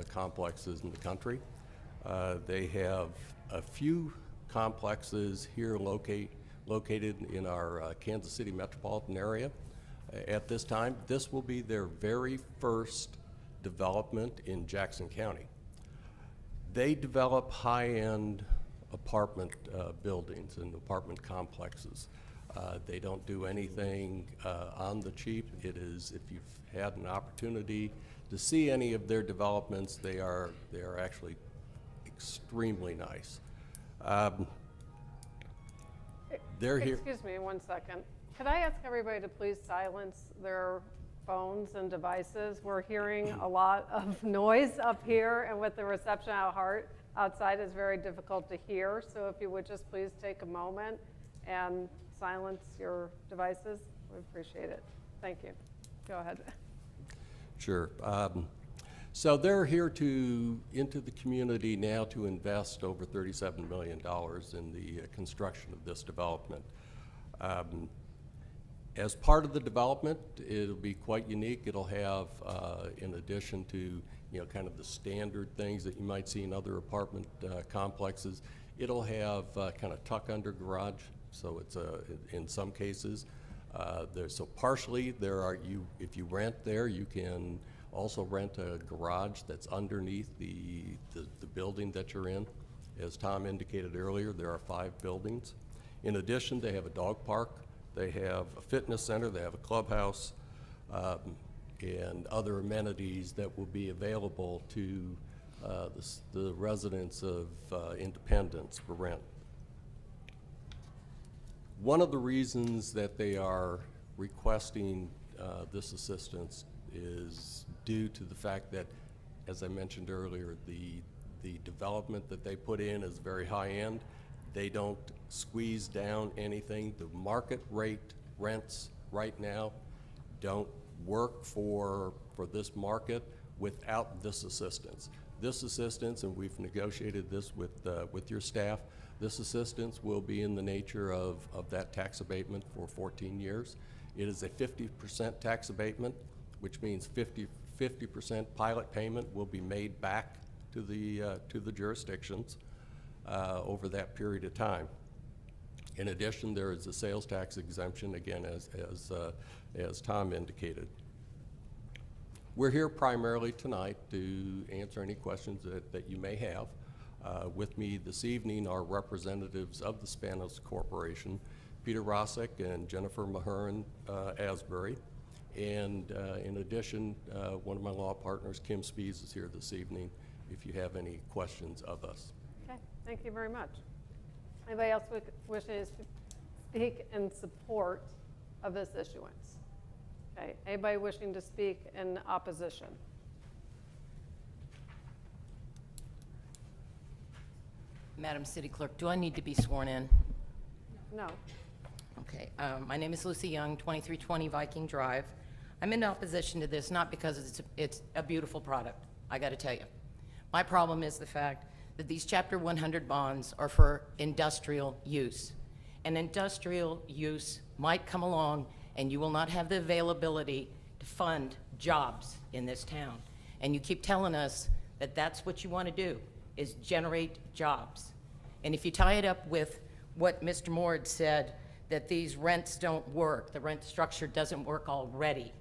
complexes in the country. They have a few complexes here located in our Kansas City metropolitan area. At this time, this will be their very first development in Jackson County. They develop high-end apartment buildings and apartment complexes. They don't do anything on the cheap. It is, if you've had an opportunity to see any of their developments, they are actually extremely nice. They're here. Excuse me 1 second. Could I ask everybody to please silence their phones and devices? We're hearing a lot of noise up here, and with the reception outside is very difficult to hear. So if you would just please take a moment and silence your devices, we appreciate it. Thank you. Go ahead. Sure. So they're here into the community now to invest over $37 million in the construction of this development. As part of the development, it'll be quite unique. It'll have, in addition to kind of the standard things that you might see in other apartment complexes, it'll have kind of tuck-under garage. So it's in some cases, so partially if you rent there, you can also rent a garage that's underneath the building that you're in. As Tom indicated earlier, there are 5 buildings. In addition, they have a dog park. They have a fitness center, they have a clubhouse, and other amenities that will be available to the residents of Independence for rent. One of the reasons that they are requesting this assistance is due to the fact that, as I mentioned earlier, the development that they put in is very high-end. They don't squeeze down anything. The market rate rents right now don't work for this market without this assistance. This assistance, and we've negotiated this with your staff, this assistance will be in the nature of that tax abatement for 14 years. It is a 50% tax abatement, which means 50% pilot payment will be made back to the jurisdictions over that period of time. In addition, there is a sales tax exemption, again, as Tom indicated. We're here primarily tonight to answer any questions that you may have. With me this evening are representatives of the Spanos Corporation, Peter Rosick and Jennifer Mahurin Asbury. And in addition, one of my law partners, Kim Spees, is here this evening if you have any questions of us. Okay, thank you very much. Anybody else wishing to speak in support of this issuance? Okay, anybody wishing to speak in opposition? Madam City Clerk, do I need to be sworn in? No. Okay, my name is Lucy Young, 2320 Viking Drive. I'm in opposition to this, not because it's a beautiful product, I gotta tell you. My problem is the fact that these Chapter 100 bonds are for industrial use. And industrial use might come along and you will not have the availability to fund jobs in this town. And you keep telling us that that's what you want to do, is generate jobs. And if you tie it up with what Mr. Moore had said, that these rents don't work, the rent structure doesn't work already,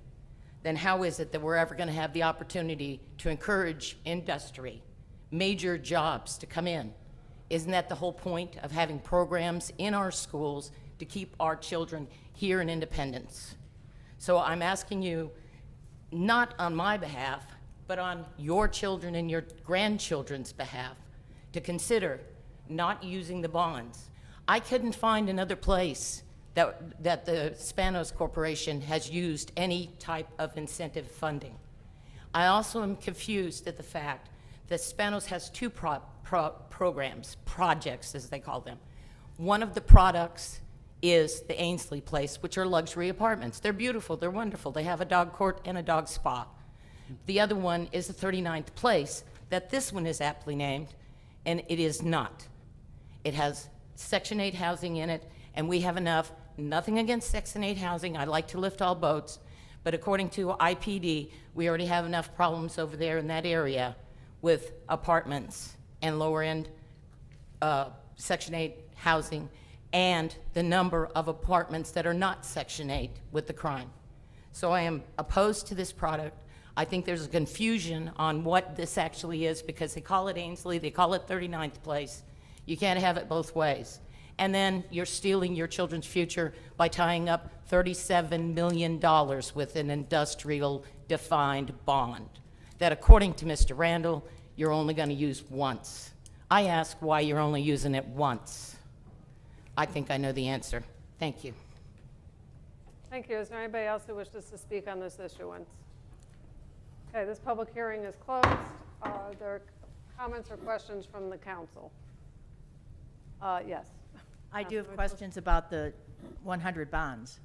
then how is it that we're ever going to have the opportunity to encourage industry, major jobs to come in? Isn't that the whole point of having programs in our schools to keep our children here in Independence? So I'm asking you, not on my behalf, but on your children and your grandchildren's behalf, to consider not using the bonds. I couldn't find another place that the Spanos Corporation has used any type of incentive funding. I also am confused at the fact that Spanos has two programs, projects as they call them. One of the products is the Ainsley Place, which are luxury apartments. They're beautiful, they're wonderful. They have a dog court and a dog spa. The other one is the 39th Place, that this one is aptly named, and it is not. It has Section 8 housing in it, and we have enough. Nothing against Section 8 housing. I like to lift all boats. But according to IPD, we already have enough problems over there in that area with apartments and lower-end Section 8 housing and the number of apartments that are not Section 8 with the crime. So I am opposed to this product. I think there's a confusion on what this actually is because they call it Ainsley, they call it 39th Place. You can't have it both ways. And then you're stealing your children's future by tying up $37 million with an industrial defined bond that, according to Mr. Randall, you're only going to use once. I ask why you're only using it once. I think I know the answer. Thank you. Thank you. Is there anybody else who wishes to speak on this issuance? Okay, this public hearing is closed. Are there comments or questions from the council? Yes. I do have questions about the 100 bonds.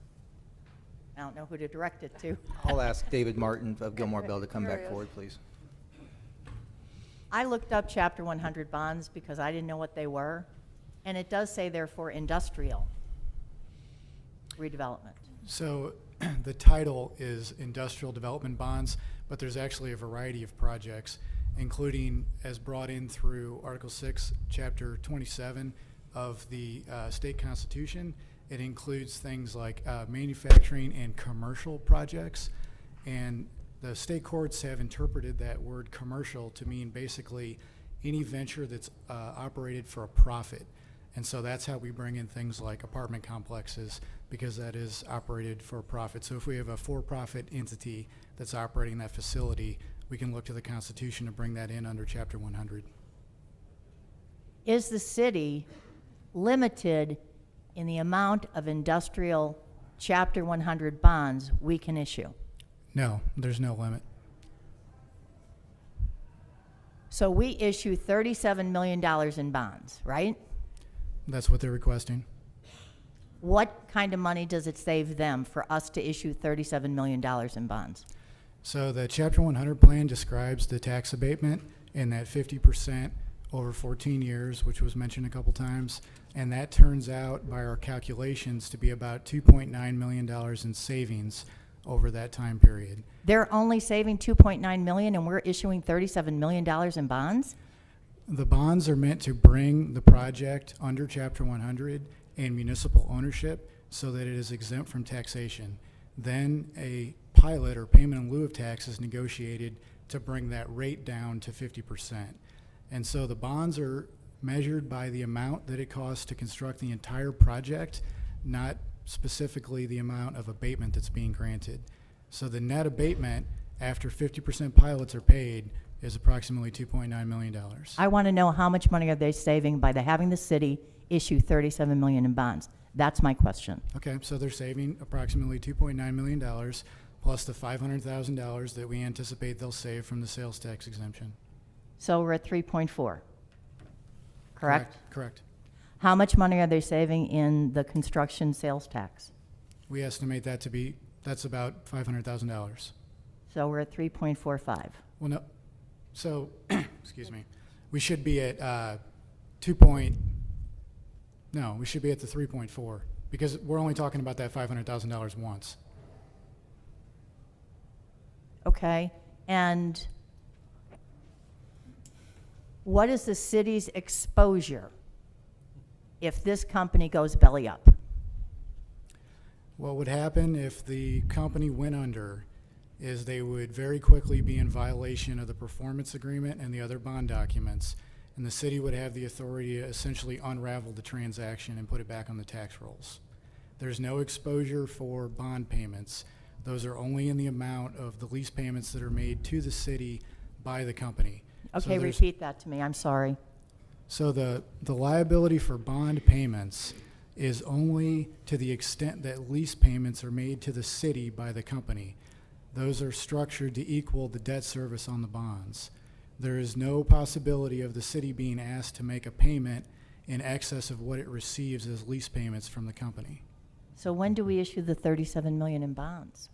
I don't know who to direct it to. I'll ask David Martin of Gilmore Bell to come Here he back is. forward, please. I looked up Chapter 100 bonds because I didn't know what they were, and it does say they're for industrial redevelopment. So the title is Industrial Development Bonds, but there's actually a variety of projects, including as brought in through Article 6, Chapter 27 of the state constitution. It includes things like manufacturing and commercial projects. And the state courts have interpreted that word commercial to mean basically any venture that's operated for a profit. And so that's how we bring in things like apartment complexes, because that is operated for a profit. So if we have a for-profit entity that's operating that facility, we can look to the Constitution to bring that in under Chapter 100. Is the city limited in the amount of industrial Chapter 100 bonds we can issue? No, there's no limit. So we issue $37 million in bonds, right? That's what they're requesting. What kind of money does it save them for us to issue $37 million in bonds? So the Chapter 100 plan describes the tax abatement in that 50% over 14 years, which was mentioned a couple times, and that turns out by our calculations to be about $2.9 million in savings over that time period. They're only saving $2.9 million and we're issuing $37 million in bonds? The bonds are meant to bring the project under Chapter 100 and municipal ownership so that it is exempt from taxation. Then a pilot or payment in lieu of tax is negotiated to bring that rate down to 50%. And so the bonds are measured by the amount that it costs to construct the entire project, not specifically the amount of abatement that's being granted. So the net abatement after 50% pilots are paid is approximately $2.9 million. I want to know how much money are they saving by having the city issue $37 million in bonds? That's my question. Okay, so they're saving approximately $2.9 million plus the $500,000 that we anticipate they'll save from the sales tax exemption. So we're at 3.4, correct? Correct. How much money are they saving in the construction sales tax? We estimate that to be, that's about $500,000. So we're at 3.45. Well, no, so, excuse me. We should be at we should be at the 3.4 because we're only talking about that $500,000 once. Okay, and what is the city's exposure if this company goes belly up? What would happen if the company went under is they would very quickly be in violation of the performance agreement and the other bond documents, and the city would have the authority to essentially unravel the transaction and put it back on the tax rolls. There's no exposure for bond payments. Those are only in the amount of the lease payments that are made to the city by the company. Okay, So repeat that to me, I'm sorry. So the liability for bond payments is only to the extent that lease payments are made to the city by the company. Those are structured to equal the debt service on the bonds. There is no possibility of the city being asked to make a payment in excess of what it receives as lease payments from the company. So when do we issue the $37 million in bonds?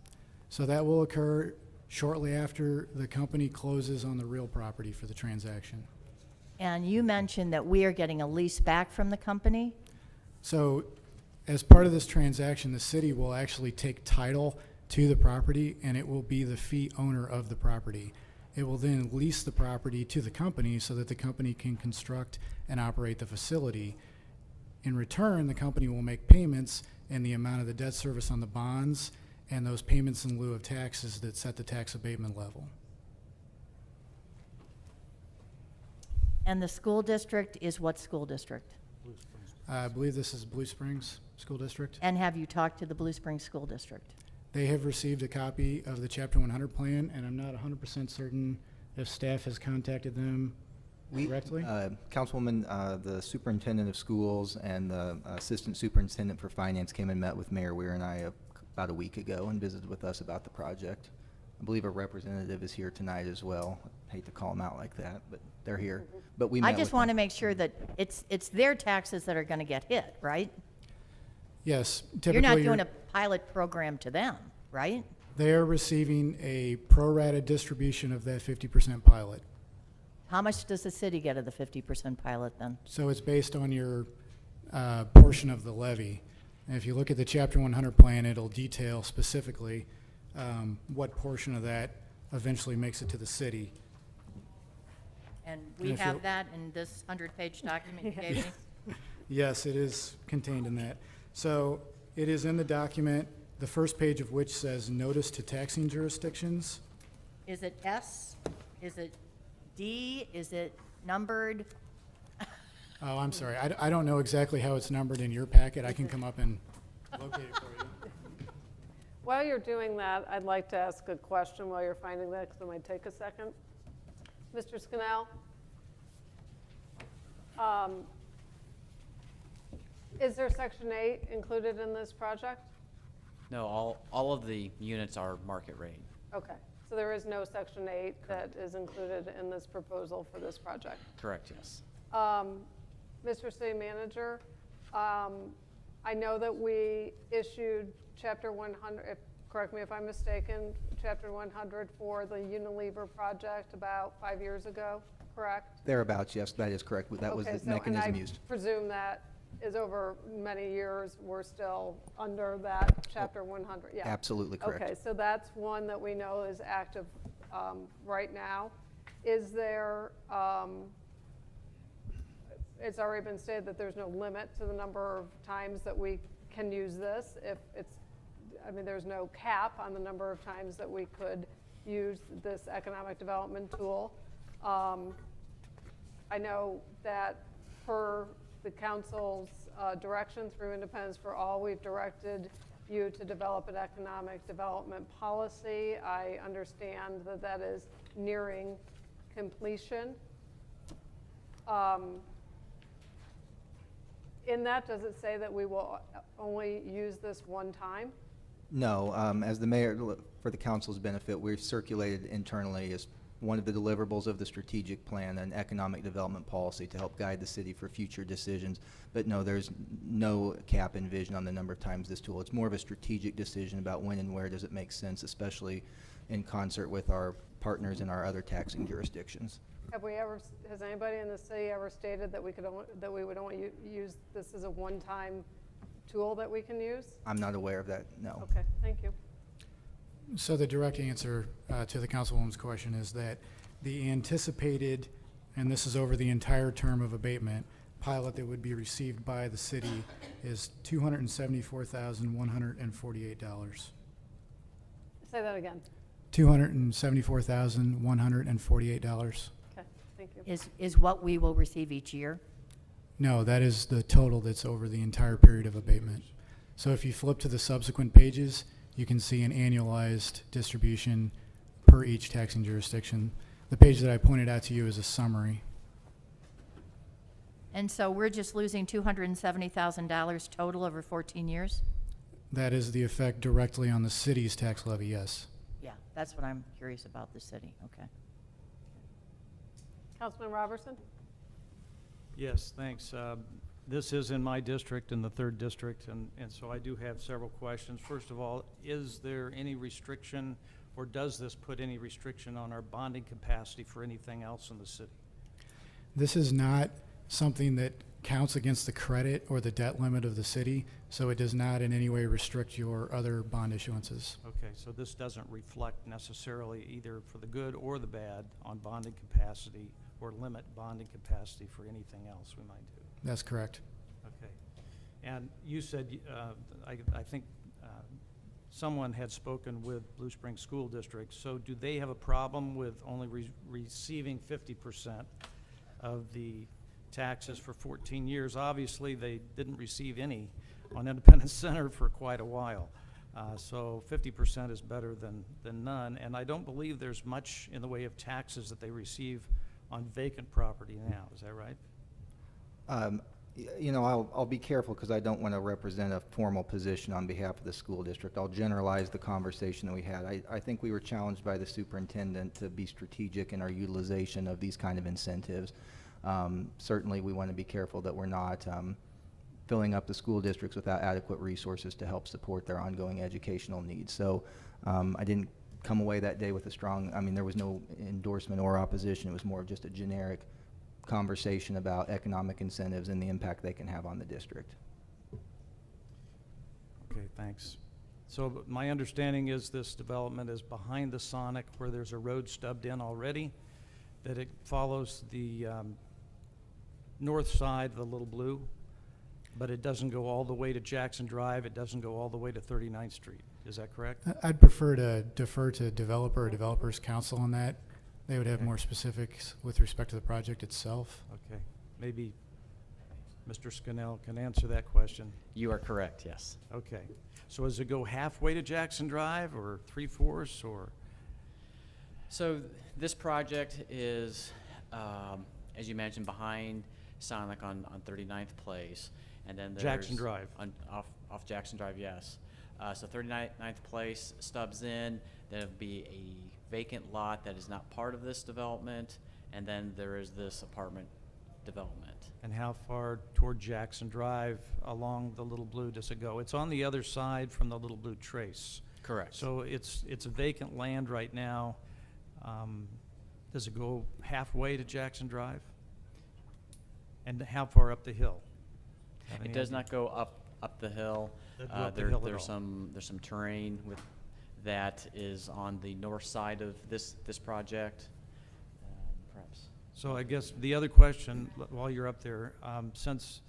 So that will occur shortly after the company closes on the real property for the transaction. And you mentioned that we are getting a lease back from the company? So as part of this transaction, the city will actually take title to the property, and it will be the fee owner of the property. It will then lease the property to the company so that the company can construct and operate the facility. In return, the company will make payments in the amount of the debt service on the bonds and those payments in lieu of taxes that set the tax abatement level. And the school district is what school district? I believe this is Blue Springs School District. And have you talked to the Blue Springs School District? They have received a copy of the Chapter 100 plan, and I'm not 100% certain if staff has contacted them directly. Councilwoman, the superintendent of schools and the assistant superintendent for finance came and met with Mayor Weir and I about a week ago and visited with us about the project. I believe a representative is here tonight as well. I hate to call them out like that, but they're here. But we met I just with want to them. make sure that it's their taxes that are going to get hit, right? Yes, typically You're not doing a pilot program to them, right? they are receiving a pro-rata distribution of that 50% pilot. How much does the city get of the 50% pilot then? So it's based on your portion of the levy. And if you look at the Chapter 100 plan, it'll detail specifically what portion of that eventually makes it to the city. And we if have you'll- that in this 100-page document you gave me? Yes, it is contained in that. So it is in the document, the first page of which says Notice to Taxing Jurisdictions. Is it S? Is it D? Is it numbered? Oh, I'm sorry. I don't know exactly how it's numbered in your packet. I can come up and locate it for you. While you're doing that, I'd like to ask a question while you're finding that, because it might take a second. Mr. Scannell? Is there Section 8 included in this project? No, all of the units are market rate. Okay, so there is no Section 8 that is included in this proposal for this project. Correct, yes. Mr. City Manager, I know that we issued Chapter 100, correct me if I'm mistaken, Chapter 100 for the Unilever project about 5 years ago, correct? Thereabouts, yes, that is correct. That was the mechanism used. I presume that is over many years, we're still under that Chapter 100, yeah. Absolutely correct. Okay, so that's one that we know is active right now. Is there, it's already been stated that there's no limit to the number of times that we can use this. If it's, I mean, there's no cap on the number of times that we could use this economic development tool. I know that per the council's direction through Independence for All, we've directed you to develop an economic development policy. I understand that that is nearing completion. In that, does it say that we will only use this one time? No, as the mayor, for the council's benefit, we've circulated internally as one of the deliverables of the strategic plan, an economic development policy to help guide the city for future decisions. But no, there's no cap envisioned on the number of times this tool. It's more of a strategic decision about when and where does it make sense, especially in concert with our partners in our other taxing jurisdictions. Has anybody in the city ever stated that we would only use this as a one-time tool that we can use? I'm not aware of that, no. Okay, thank you. So the direct answer to the councilwoman's question is that the anticipated, and this is over the entire term of abatement, pilot that would be received by the city is $274,148. Say that again. $274,148. Okay, thank you. Is what we will receive each year? No, that is the total that's over the entire period of abatement. So if you flip to the subsequent pages, you can see an annualized distribution per each taxing jurisdiction. The page that I pointed out to you is a summary. And so we're just losing $270,000 total over 14 years? That is the effect directly on the city's tax levy, yes. Yeah, that's what I'm curious about, the city, okay. Councilman Robertson? Yes, thanks. This is in my district, in the 3rd district, and so I do have several questions. First of all, is there any restriction, or does this put any restriction on our bonding capacity for anything else in the city? This is not something that counts against the credit or the debt limit of the city, so it does not in any way restrict your other bond issuances. Okay, so this doesn't reflect necessarily either for the good or the bad on bonding capacity or limit bonding capacity for anything else we might do. That's correct. Okay. And you said, I think someone had spoken with Blue Springs School District, so do they have a problem with only receiving 50% of the taxes for 14 years? Obviously, they didn't receive any on Independence Center for quite a while. So 50% is better than none, and I don't believe there's much in the way of taxes that they receive on vacant property now. Is that right? You know, I'll be careful because I don't want to represent a formal position on behalf of the school district. I'll generalize the conversation that we had. I think we were challenged by the superintendent to be strategic in our utilization of these kind of incentives. Certainly, we want to be careful that we're not filling up the school districts without adequate resources to help support their ongoing educational needs. So I didn't come away that day with a strong, there was no endorsement or opposition. It was more of just a generic conversation about economic incentives and the impact they can have on the district. Okay, thanks. So my understanding is this development is behind the Sonic where there's a road stubbed in already, that it follows the north side of the Little Blue, but it doesn't go all the way to Jackson Drive. It doesn't go all the way to 39th Street. Is that correct? I'd prefer to defer to developer or developers council on that. They would have more specifics with respect to the project itself. Okay. Maybe Mr. Scannell can answer that question. You are correct, yes. Okay. So does it go halfway to Jackson Drive or 3/4 or? So this project is, as you mentioned, behind Sonic on 39th Place. And then there's Jackson Drive. Off Jackson Drive, yes. So 39th Place stubs in, then it'll be a vacant lot that is not part of this development, and then there is this apartment development. And how far toward Jackson Drive along the Little Blue does it go? It's on the other side from the Little Blue Trace. Correct. So it's a vacant land right now. Does it go halfway to Jackson Drive? And how far up the hill? Have It any does idea? not go up the hill. Doesn't go up the hill at There's all. some terrain that is on the north side of this project. Perhaps. So I guess the other question, while you're up there, since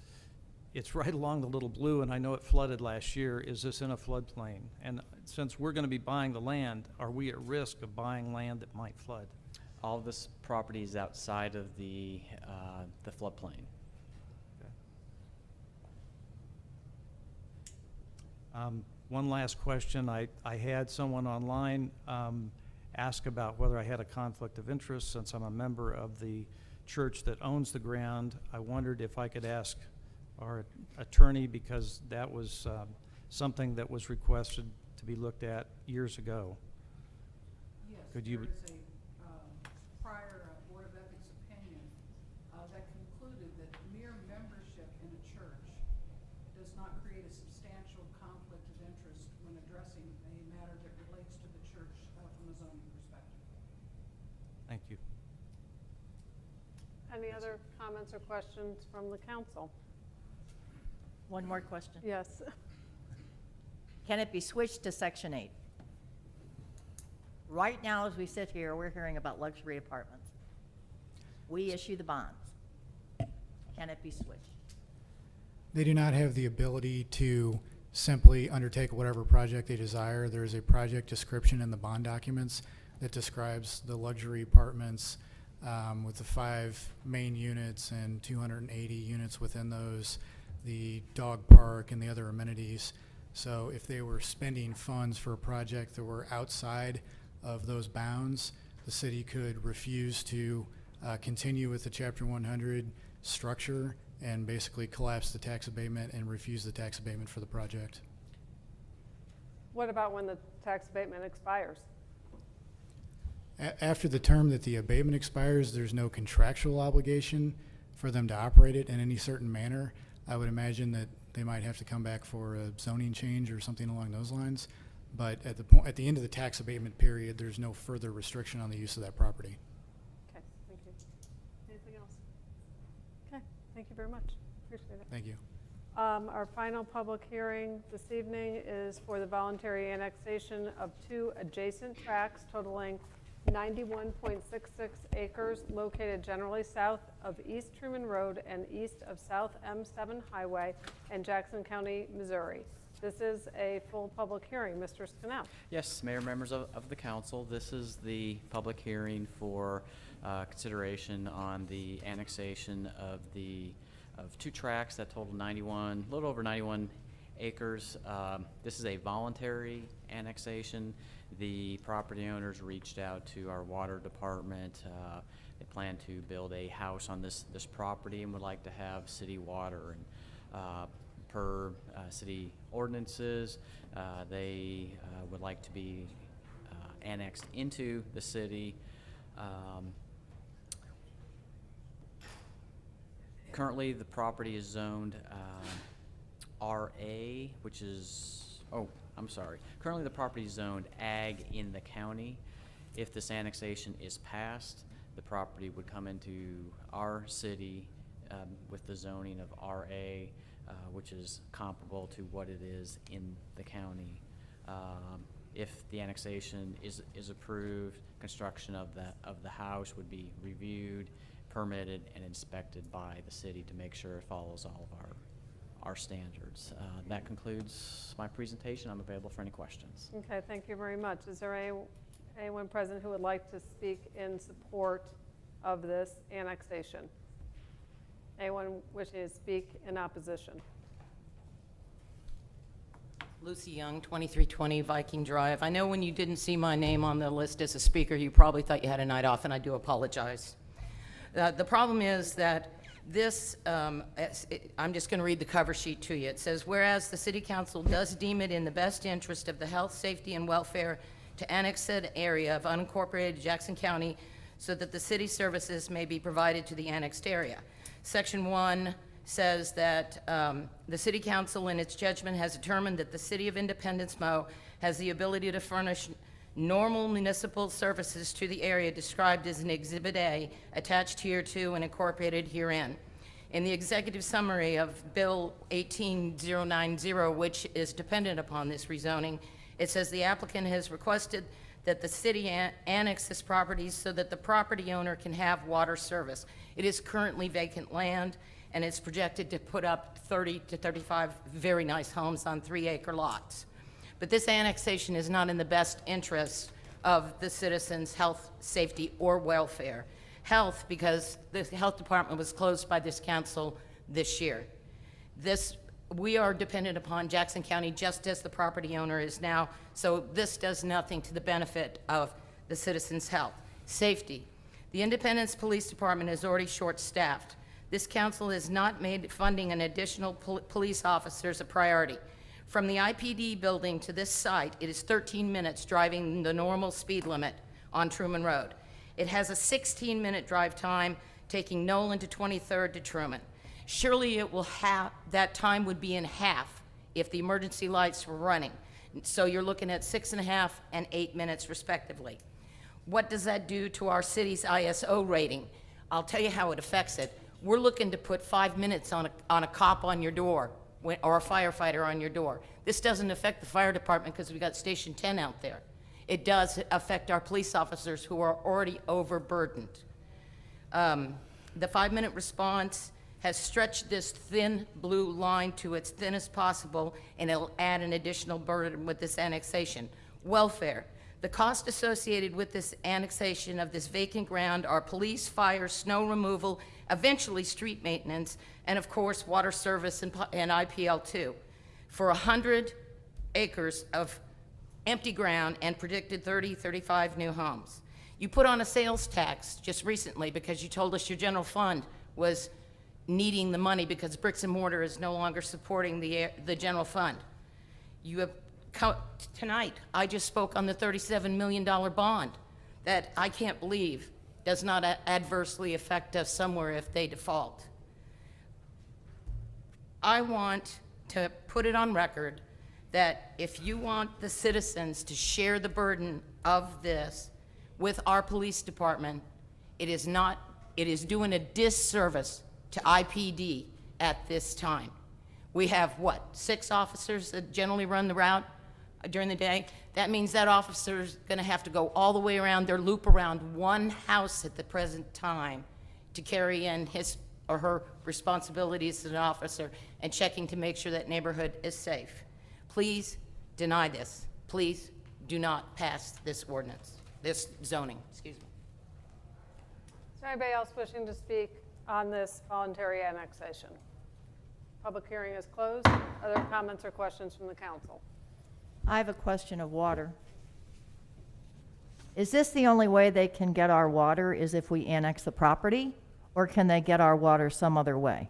it's right along the Little Blue, and I know it flooded last year, is this in a floodplain? And since we're going to be buying the land, are we at risk of buying land that might flood? All of this property is outside of the floodplain. One last question. I had someone online ask about whether I had a conflict of interest since I'm a member of the church that owns the ground. I wondered if I could ask our attorney, because that was something that was requested to be looked at years ago. Yes, Could you? there is a prior Board of Ethics opinion that concluded that mere membership in a church does not create a substantial conflict of interest when addressing a matter that relates to the church from a zoning perspective. Thank you. Any other comments or questions from the council? One more question. Yes. Can it be switched to Section 8? Right now, as we sit here, we're hearing about luxury apartments. We issue the bonds. Can it be switched? They do not have the ability to simply undertake whatever project they desire. There is a project description in the bond documents that describes the luxury apartments with the 5 main units and 280 units within those, the dog park and the other amenities. So if they were spending funds for a project that were outside of those bounds, the city could refuse to continue with the Chapter 100 structure and basically collapse the tax abatement and refuse the tax abatement for the project. What about when the tax abatement expires? After the term that the abatement expires, there's no contractual obligation for them to operate it in any certain manner. I would imagine that they might have to come back for a zoning change or something along those lines. But at the end of the tax abatement period, there's no further restriction on the use of that property. Okay, thank you. Anything else? Okay, thank you very much. Appreciate it. Thank you. Our final public hearing this evening is for the voluntary annexation of 2 adjacent tracts totaling 91.66 acres located generally south of East Truman Road and east of South M7 Highway in Jackson County, Missouri. This is a full public hearing. Mr. Scannell. Yes, Mayor, members of the council, this is the public hearing for consideration on the annexation of 2 tracts that total a little over 91 acres. This is a voluntary annexation. The property owners reached out to our water department. They plan to build a house on this property and would like to have city water. And per city ordinances, they would like to be annexed into the city. Currently, the property is zoned RA, which is, currently the property is zoned Ag in the county. If this annexation is passed, the property would come into our city with the zoning of RA, which is comparable to what it is in the county. If the annexation is approved, construction of the house would be reviewed, permitted, and inspected by the city to make sure it follows all of our standards. That concludes my presentation. I'm available for any questions. Okay, thank you very much. Is there anyone present who would like to speak in support of this annexation? Anyone wishing to speak in opposition? Lucy Young, 2320 Viking Drive. I know when you didn't see my name on the list as a speaker, you probably thought you had a night off, and I do apologize. The problem is that this, I'm just going to read the cover sheet to you. It says, whereas the City Council does deem it in the best interest of the health, safety, and welfare to annex said area of unincorporated Jackson County so that the city services may be provided to the annexed area. Section 1 says that the City Council, in its judgment, has determined that the City of Independence, Mo, has the ability to furnish normal municipal services to the area described as an Exhibit A, attached here to and incorporated herein. In the executive summary of Bill 18090, which is dependent upon this rezoning, it says the applicant has requested that the city annex this property so that the property owner can have water service. It is currently vacant land, and it's projected to put up 30 to 35 very nice homes on 3-acre lots. But this annexation is not in the best interest of the citizens' health, safety, or welfare. Health, because the health department was closed by this council this year. We are dependent upon Jackson County just as the property owner is now, so this does nothing to the benefit of the citizens' health. Safety. The Independence Police Department is already short-staffed. This council has not made funding an additional police officers a priority. From the IPD building to this site, it is 13 minutes driving the normal speed limit on Truman Road. It has a 16-minute drive time taking Nolan to 23rd to Truman. Surely it will have, that time would be in half if the emergency lights were running. So you're looking at 6.5 and 8 minutes respectively. What does that do to our city's ISO rating? I'll tell you how it affects it. We're looking to put 5 minutes on a cop on your door or a firefighter on your door. This doesn't affect the fire department because we got Station 10 out there. It does affect our police officers who are already overburdened. The 5-minute response has stretched this thin blue line to its thinnest possible, and it'll add an additional burden with this annexation. Welfare. The cost associated with this annexation of this vacant ground are police, fire, snow removal, eventually street maintenance, and of course, water service and IPL2. For 100 acres of empty ground and predicted 35 new homes. You put on a sales tax just recently because you told us your general fund was needing the money because bricks and mortar is no longer supporting the general fund. You have tonight, I just spoke on the $37 million bond that I can't believe does not adversely affect us somewhere if they default. I want to put it on record that if you want the citizens to share the burden of this with our police department, it is doing a disservice to IPD at this time. We have, what, 6 officers that generally run the route during the day? That means that officer's gonna have to go all the way around their loop around one house at the present time to carry in his or her responsibilities as an officer and checking to make sure that neighborhood is safe. Please deny this. Please do not pass this ordinance, this zoning, excuse me. Is there anybody else wishing to speak on this voluntary annexation? Public hearing is closed. Other comments or questions from the council? I have a question of water. Is this the only way they can get our water is if we annex the property, or can they get our water some other way?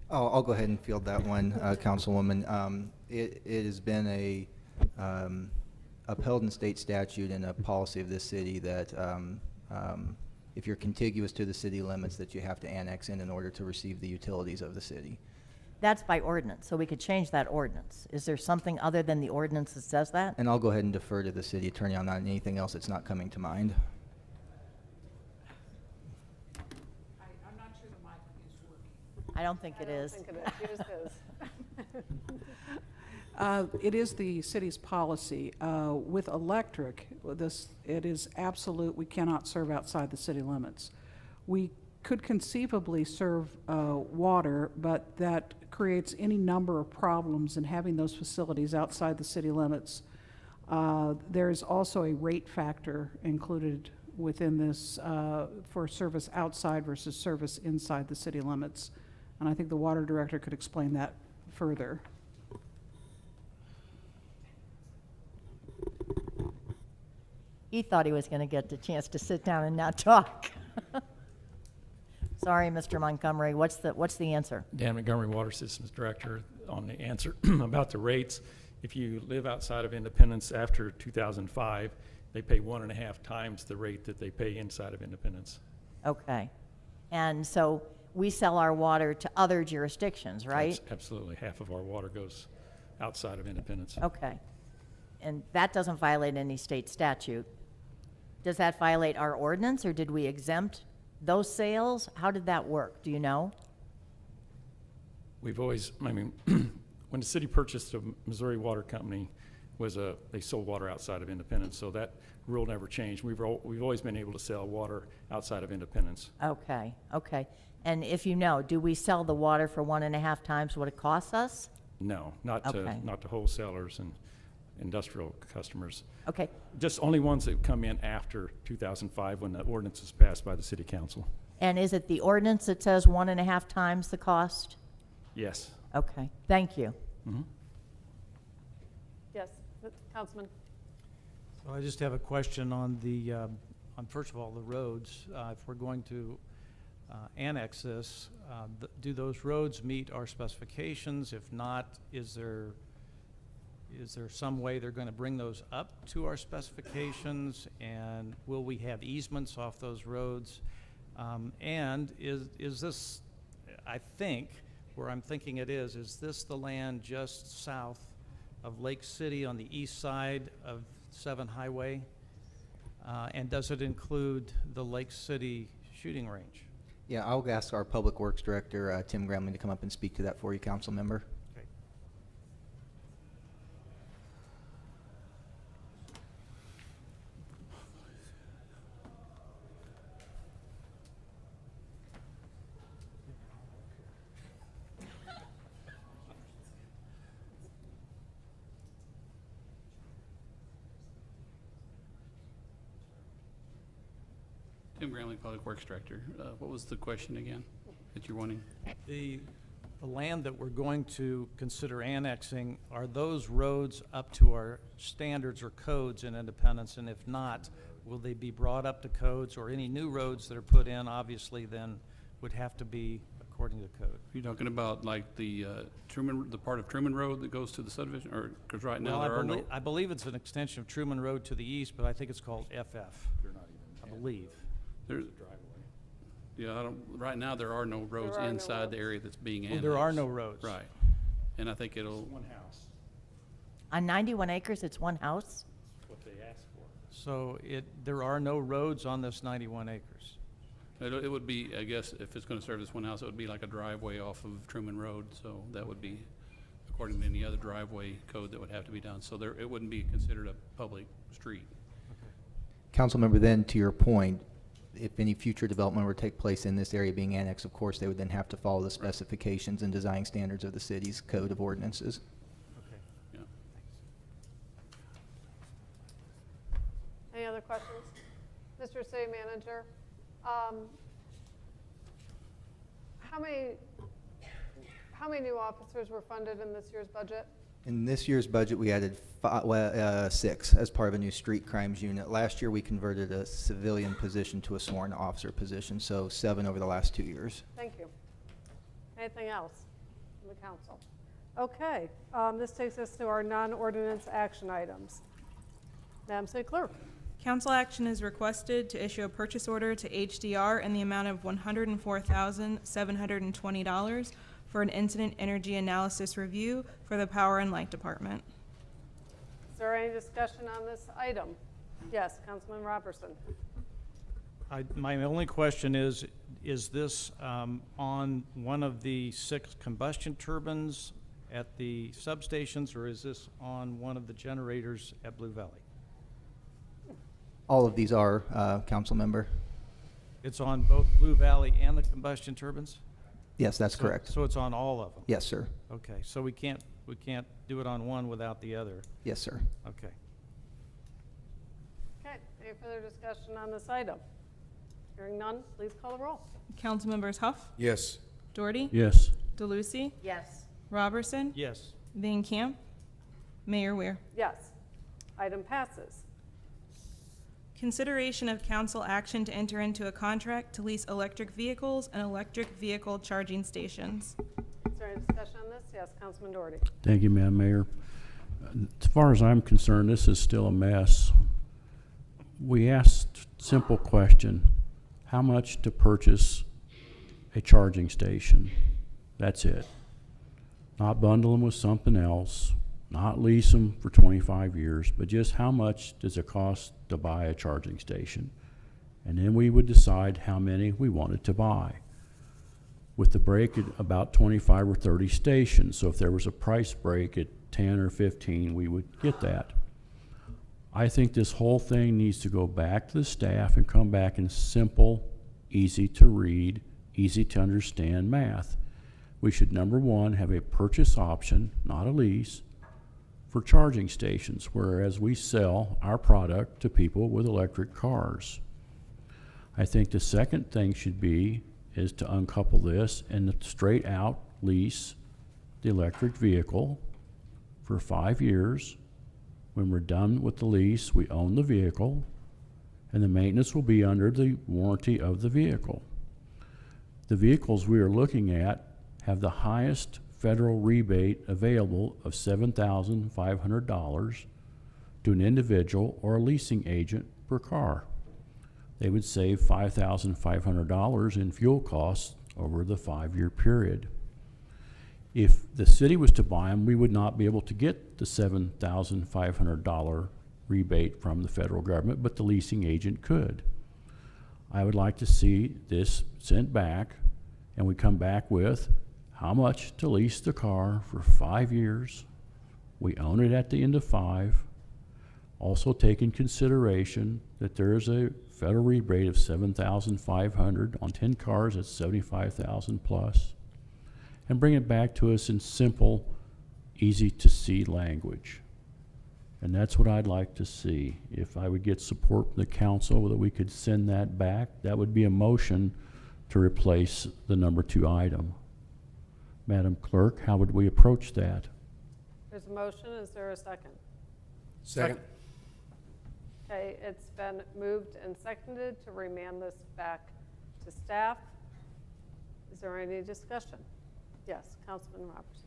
I'll go ahead and field that one, Councilwoman. It has been a upheld in state statute and a policy of this city that if you're contiguous to the city limits, that you have to annex in order to receive the utilities of the city. That's by ordinance, so we could change that ordinance. Is there something other than the ordinance that says that? And I'll go ahead and defer to the city attorney on that, and anything else that's not coming to mind. I'm not sure the mic is working. I don't think it is. I don't think it is. Use his. It is the city's policy. With electric, it is absolute, we cannot serve outside the city limits. We could conceivably serve water, but that creates any number of problems in having those facilities outside the city limits. There is also a rate factor included within this for service outside versus service inside the city limits. And I think the water director could explain that further. He thought he was going to get the chance to sit down and not talk. Sorry, Mr. Montgomery, what's the answer? Dan Montgomery, Water Systems Director. On the answer about the rates, if you live outside of Independence after 2005, they pay 1.5 times the rate that they pay inside of Independence. Okay. And so we sell our water to other jurisdictions, right? Absolutely. Half of our water goes outside of Independence. Okay. And that doesn't violate any state statute. Does that violate our ordinance, or did we exempt those sales? How did that work? Do you know? We've always, when the city purchased the Missouri Water Company, they sold water outside of Independence, so that rule never changed. We've always been able to sell water outside of Independence. Okay, okay. And if you know, do we sell the water for 1.5 times what it costs us? No, not to wholesalers and industrial customers. Okay. Just only ones that come in after 2005 when the ordinance was passed by the city council. And is it the ordinance that says 1.5 times the cost? Yes. Okay, thank you. Mm-hmm. Yes, Councilman. So I just have a question on on first of all, the roads. If we're going to annex this, do those roads meet our specifications? If not, is there some way they're going to bring those up to our specifications, and will we have easements off those roads? And is this, I think, where I'm thinking it is this the land just south of Lake City on the east side of 7 Highway? And does it include the Lake City shooting range? Yeah, I'll ask our Public Works Director, Tim Gramley, to come up and speak to that for you, council member. Okay. Tim Gramley, Public Works Director. What was the question again that you're wanting? The land that we're going to consider annexing, are those roads up to our standards or codes in Independence? And if not, will they be brought up to codes, or any new roads that are put in, obviously, then would have to be according to code? You're talking about like the Truman, the part of Truman Road that goes to the subdivision, or, because right now Well, there are no. I believe it's an extension of Truman Road to the east, but I think it's called FF. I believe. There's Yeah, right now there are no roads are no inside the roads. area that's being Oh, annexed. there are no roads. Right. And I think it'll. One house. On 91 acres, it's one house? What they asked for. So there are no roads on this 91 acres. It would be, I guess, if it's gonna serve this one house, it would be like a driveway off of Truman Road, so that would be according to any other driveway code that would have to be done. So it wouldn't be considered a public street. Council member, then to your point, if any future development were to take place in this area being annexed, of course, they would then have to follow the specifications and design standards of the city's code of ordinances. Okay. Yeah. Any other questions? Mr. City Manager, how many new officers were funded in this year's budget? In this year's budget, we added 6 as part of a new street crimes unit. Last year, we converted a civilian position to a sworn officer position, so 7 over the last 2 years. Thank you. Anything else from the council? Okay, this takes us to our non-ordinance action items. Madam City Clerk. Council action is requested to issue a purchase order to HDR in the amount of $104,720 for an incident energy analysis review for the Power and Light Department. Is there any discussion on this item? Yes, Councilman Robertson. My only question is this on one of the 6 combustion turbines at the substations, or is this on one of the generators at Blue Valley? All of these are, council member. It's on both Blue Valley and the combustion turbines? Yes, that's correct. So it's on all of them? Yes, sir. Okay, so we can't do it on one without the other? Yes, sir. Okay. Okay, any further discussion on this item? Hearing none, please call the roll. Council members Huff, Yes. Doherty, Yes. DeLucy, Yes. Robertson, Yes. Van Camp, Mayor Weir. Yes, item passes. Consideration of council action to enter into a contract to lease electric vehicles and electric vehicle charging stations. Is there any discussion on this? Yes, Councilman Doherty. Thank you, Madam Mayor. As far as I'm concerned, this is still a mess. We asked simple question, how much to purchase a charging station? That's it. Not bundle them with something else, not lease them for 25 years, but just how much does it cost to buy a charging station? And then we would decide how many we wanted to buy. With the break at about 25 or 30 stations, so if there was a price break at 10 or 15, we would get that. I think this whole thing needs to go back to the staff and come back in simple, easy to read, easy to understand math. We should, number one, have a purchase option, not a lease, for charging stations, whereas we sell our product to people with electric cars. I think the second thing should be is to uncouple this and straight out lease the electric vehicle for 5 years. When we're done with the lease, we own the vehicle, and the maintenance will be under the warranty of the vehicle. The vehicles we are looking at have the highest federal rebate available of $7,500 to an individual or a leasing agent per car. They would save $5,500 in fuel costs over the 5-year period. If the city was to buy them, we would not be able to get the $7,500 rebate from the federal government, but the leasing agent could. I would like to see this sent back, and we come back with how much to lease the car for 5 years. We own it at the end of 5. Also take in consideration that there is a federal rebate of $7,500 on 10 cars. That's $75,000 plus, and bring it back to us in simple, easy to see language. And that's what I'd like to see. If I would get support from the council that we could send that back, that would be a motion to replace the number 2 item. Madam Clerk, how would we approach that? There's a motion. Is there a second? Second. Okay, it's been moved and seconded to remand this back to staff. Is there any discussion? Yes, Councilman Robertson.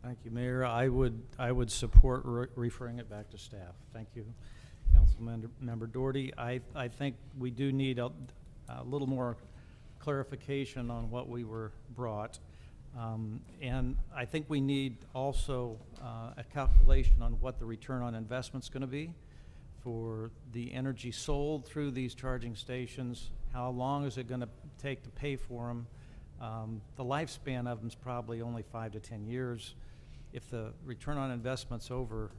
Thank you, Mayor. I would support referring it back to staff. Thank you, Councilmember Doherty. I think we do need a little more clarification on what we were brought. And I think we need also a calculation on what the return on investment's going to be for the energy sold through these charging stations. How long is it going to take to pay for them? The lifespan of them is probably only 5 to 10 years. If the return on investment's over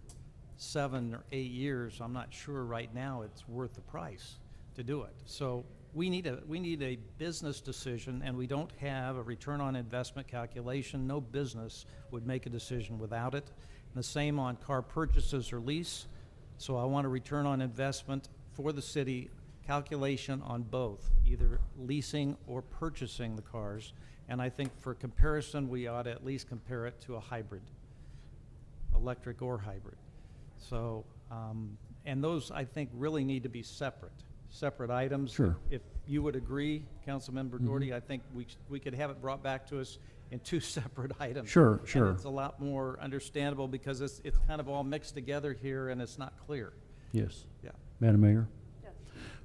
7 or 8 years, I'm not sure right now it's worth the price to do it. So we need a business decision, and we don't have a return on investment calculation. No business would make a decision without it. And the same on car purchases or lease. So I want a return on investment for the city calculation on both, either leasing or purchasing the cars. And I think for comparison, we ought to at least compare it to a hybrid, electric or hybrid. So, and those I think really need to be separate items. Sure. If you would agree, Councilmember Doherty, I think we could have it brought back to us in 2 separate items. Sure. And it's a lot more understandable because it's kind of all mixed together here and it's not clear. Yes. Yeah. Madam Mayor? Yes.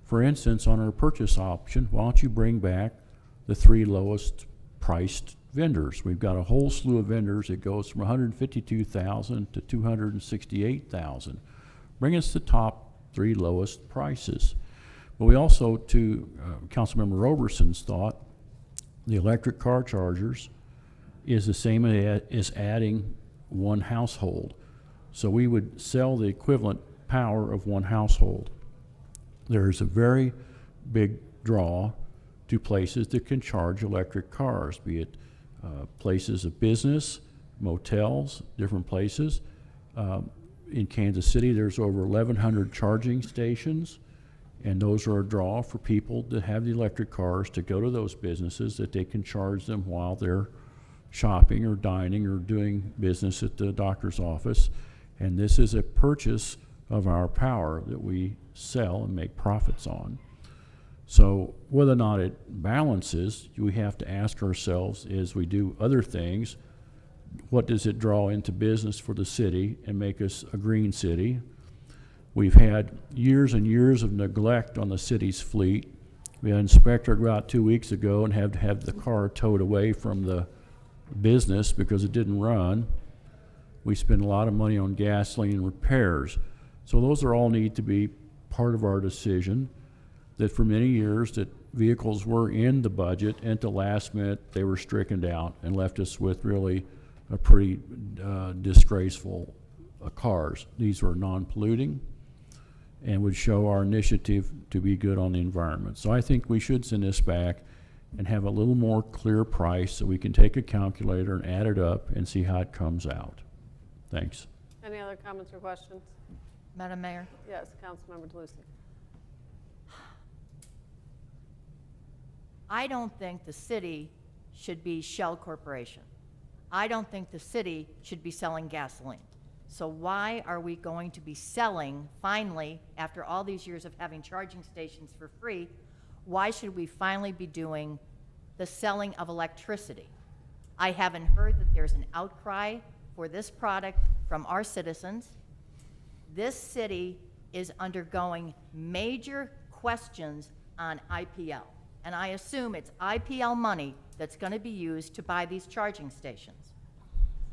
For instance, on our purchase option, why don't you bring back the 3 lowest priced vendors? We've got a whole slew of vendors. It goes from $152,000 to $268,000. Bring us the top 3 lowest prices. But we also, to Councilmember Roberson's thought, the electric car chargers is the same as adding 1 household. So we would sell the equivalent power of 1 household. There's a very big draw to places that can charge electric cars, be it places of business, motels, different places. In Kansas City, there's over 1,100 charging stations, and those are a draw for people that have the electric cars to go to those businesses that they can charge them while they're shopping or dining or doing business at the doctor's office. And this is a purchase of our power that we sell and make profits on. So whether or not it balances, we have to ask ourselves as we do other things, what does it draw into business for the city and make us a green city? We've had years and years of neglect on the city's fleet. We had an inspector go out 2 weeks ago and have to have the car towed away from the business because it didn't run. We spend a lot of money on gasoline and repairs. So those are all need to be part of our decision, that for many years that vehicles were in the budget, and at the last minute they were stricken out and left us with really a pretty disgraceful cars. These were non-polluting and would show our initiative to be good on the environment. So I think we should send this back and have a little more clear price so we can take a calculator and add it up and see how it comes out. Thanks. Any other comments or questions? Madam Mayor? Yes, Councilmember DeLucy. I don't think the city should be Shell Corporation. I don't think the city should be selling gasoline. So why are we going to be selling, finally, after all these years of having charging stations for free, why should we finally be doing the selling of electricity? I haven't heard that there's an outcry for this product from our citizens. This city is undergoing major questions on IPL. And I assume it's IPL money that's going to be used to buy these charging stations.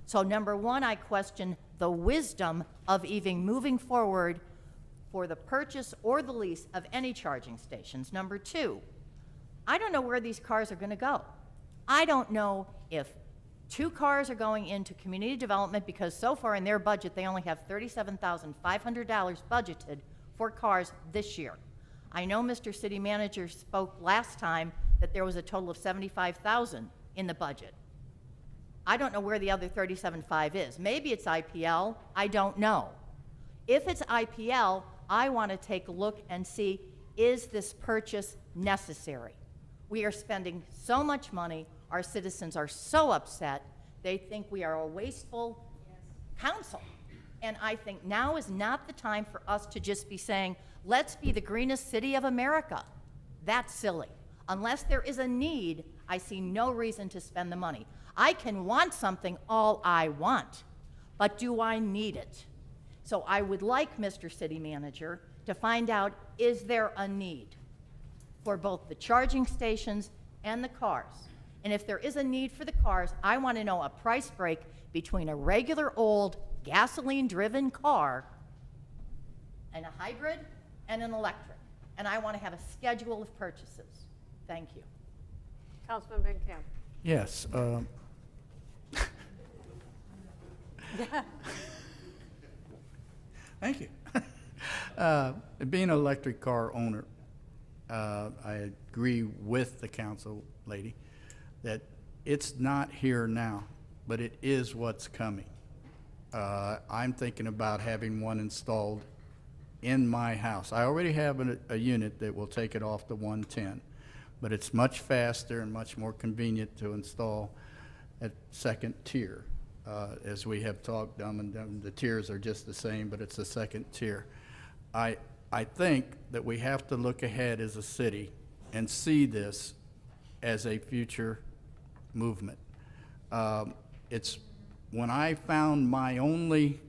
So number one, I question the wisdom of even moving forward for the purchase or the lease of any charging stations. Number two, I don't know where these cars are going to go. I don't know if 2 cars are going into community development, because so far in their budget, they only have $37,500 budgeted for cars this year. I know Mr. City Manager spoke last time that there was a total of $75,000 in the budget. I don't know where the other $37,500 is. Maybe it's IPL, I don't know. If it's IPL, I want to take a look and see, is this purchase necessary? We are spending so much money. Our citizens are so upset. They think we are a wasteful council. And I think now is not the time for us to just be saying, let's be the greenest city of America. That's silly. Unless there is a need, I see no reason to spend the money. I can want something all I want, but do I need it? So I would like, Mr. City Manager, to find out, is there a need for both the charging stations and the cars? And if there is a need for the cars, I want to know a price break between a regular old gasoline-driven car and a hybrid and an electric. And I want to have a schedule of purchases. Thank you. Councilman Van Camp. Yes. Thank you. Being an electric car owner, I agree with the council lady that it's not here now, but it is what's coming. I'm thinking about having one installed in my house. I already have a unit that will take it off the 110, but it's much faster and much more convenient to install at second tier. As we have talked, Dumb and Dumb, the tiers are just the same, but it's the second tier. I think that we have to look ahead as a city and see this as a future movement. It's when I found the only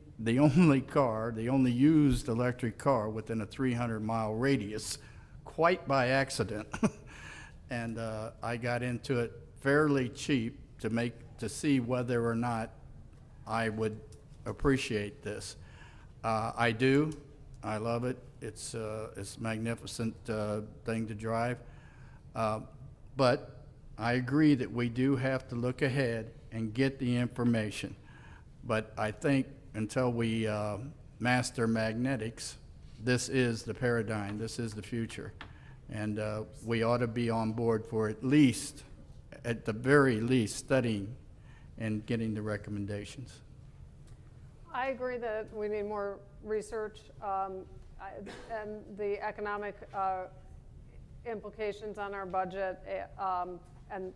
used electric car within a 300-mile radius, quite by accident, and I got into it fairly cheap to see whether or not I would appreciate this. I do. I love it. It's a magnificent thing to drive. But I agree that we do have to look ahead and get the information. But I think until we master magnetics, this is the paradigm. This is the future. And we ought to be on board for at the very least, studying and getting the recommendations. I agree that we need more research and the economic implications on our budget, and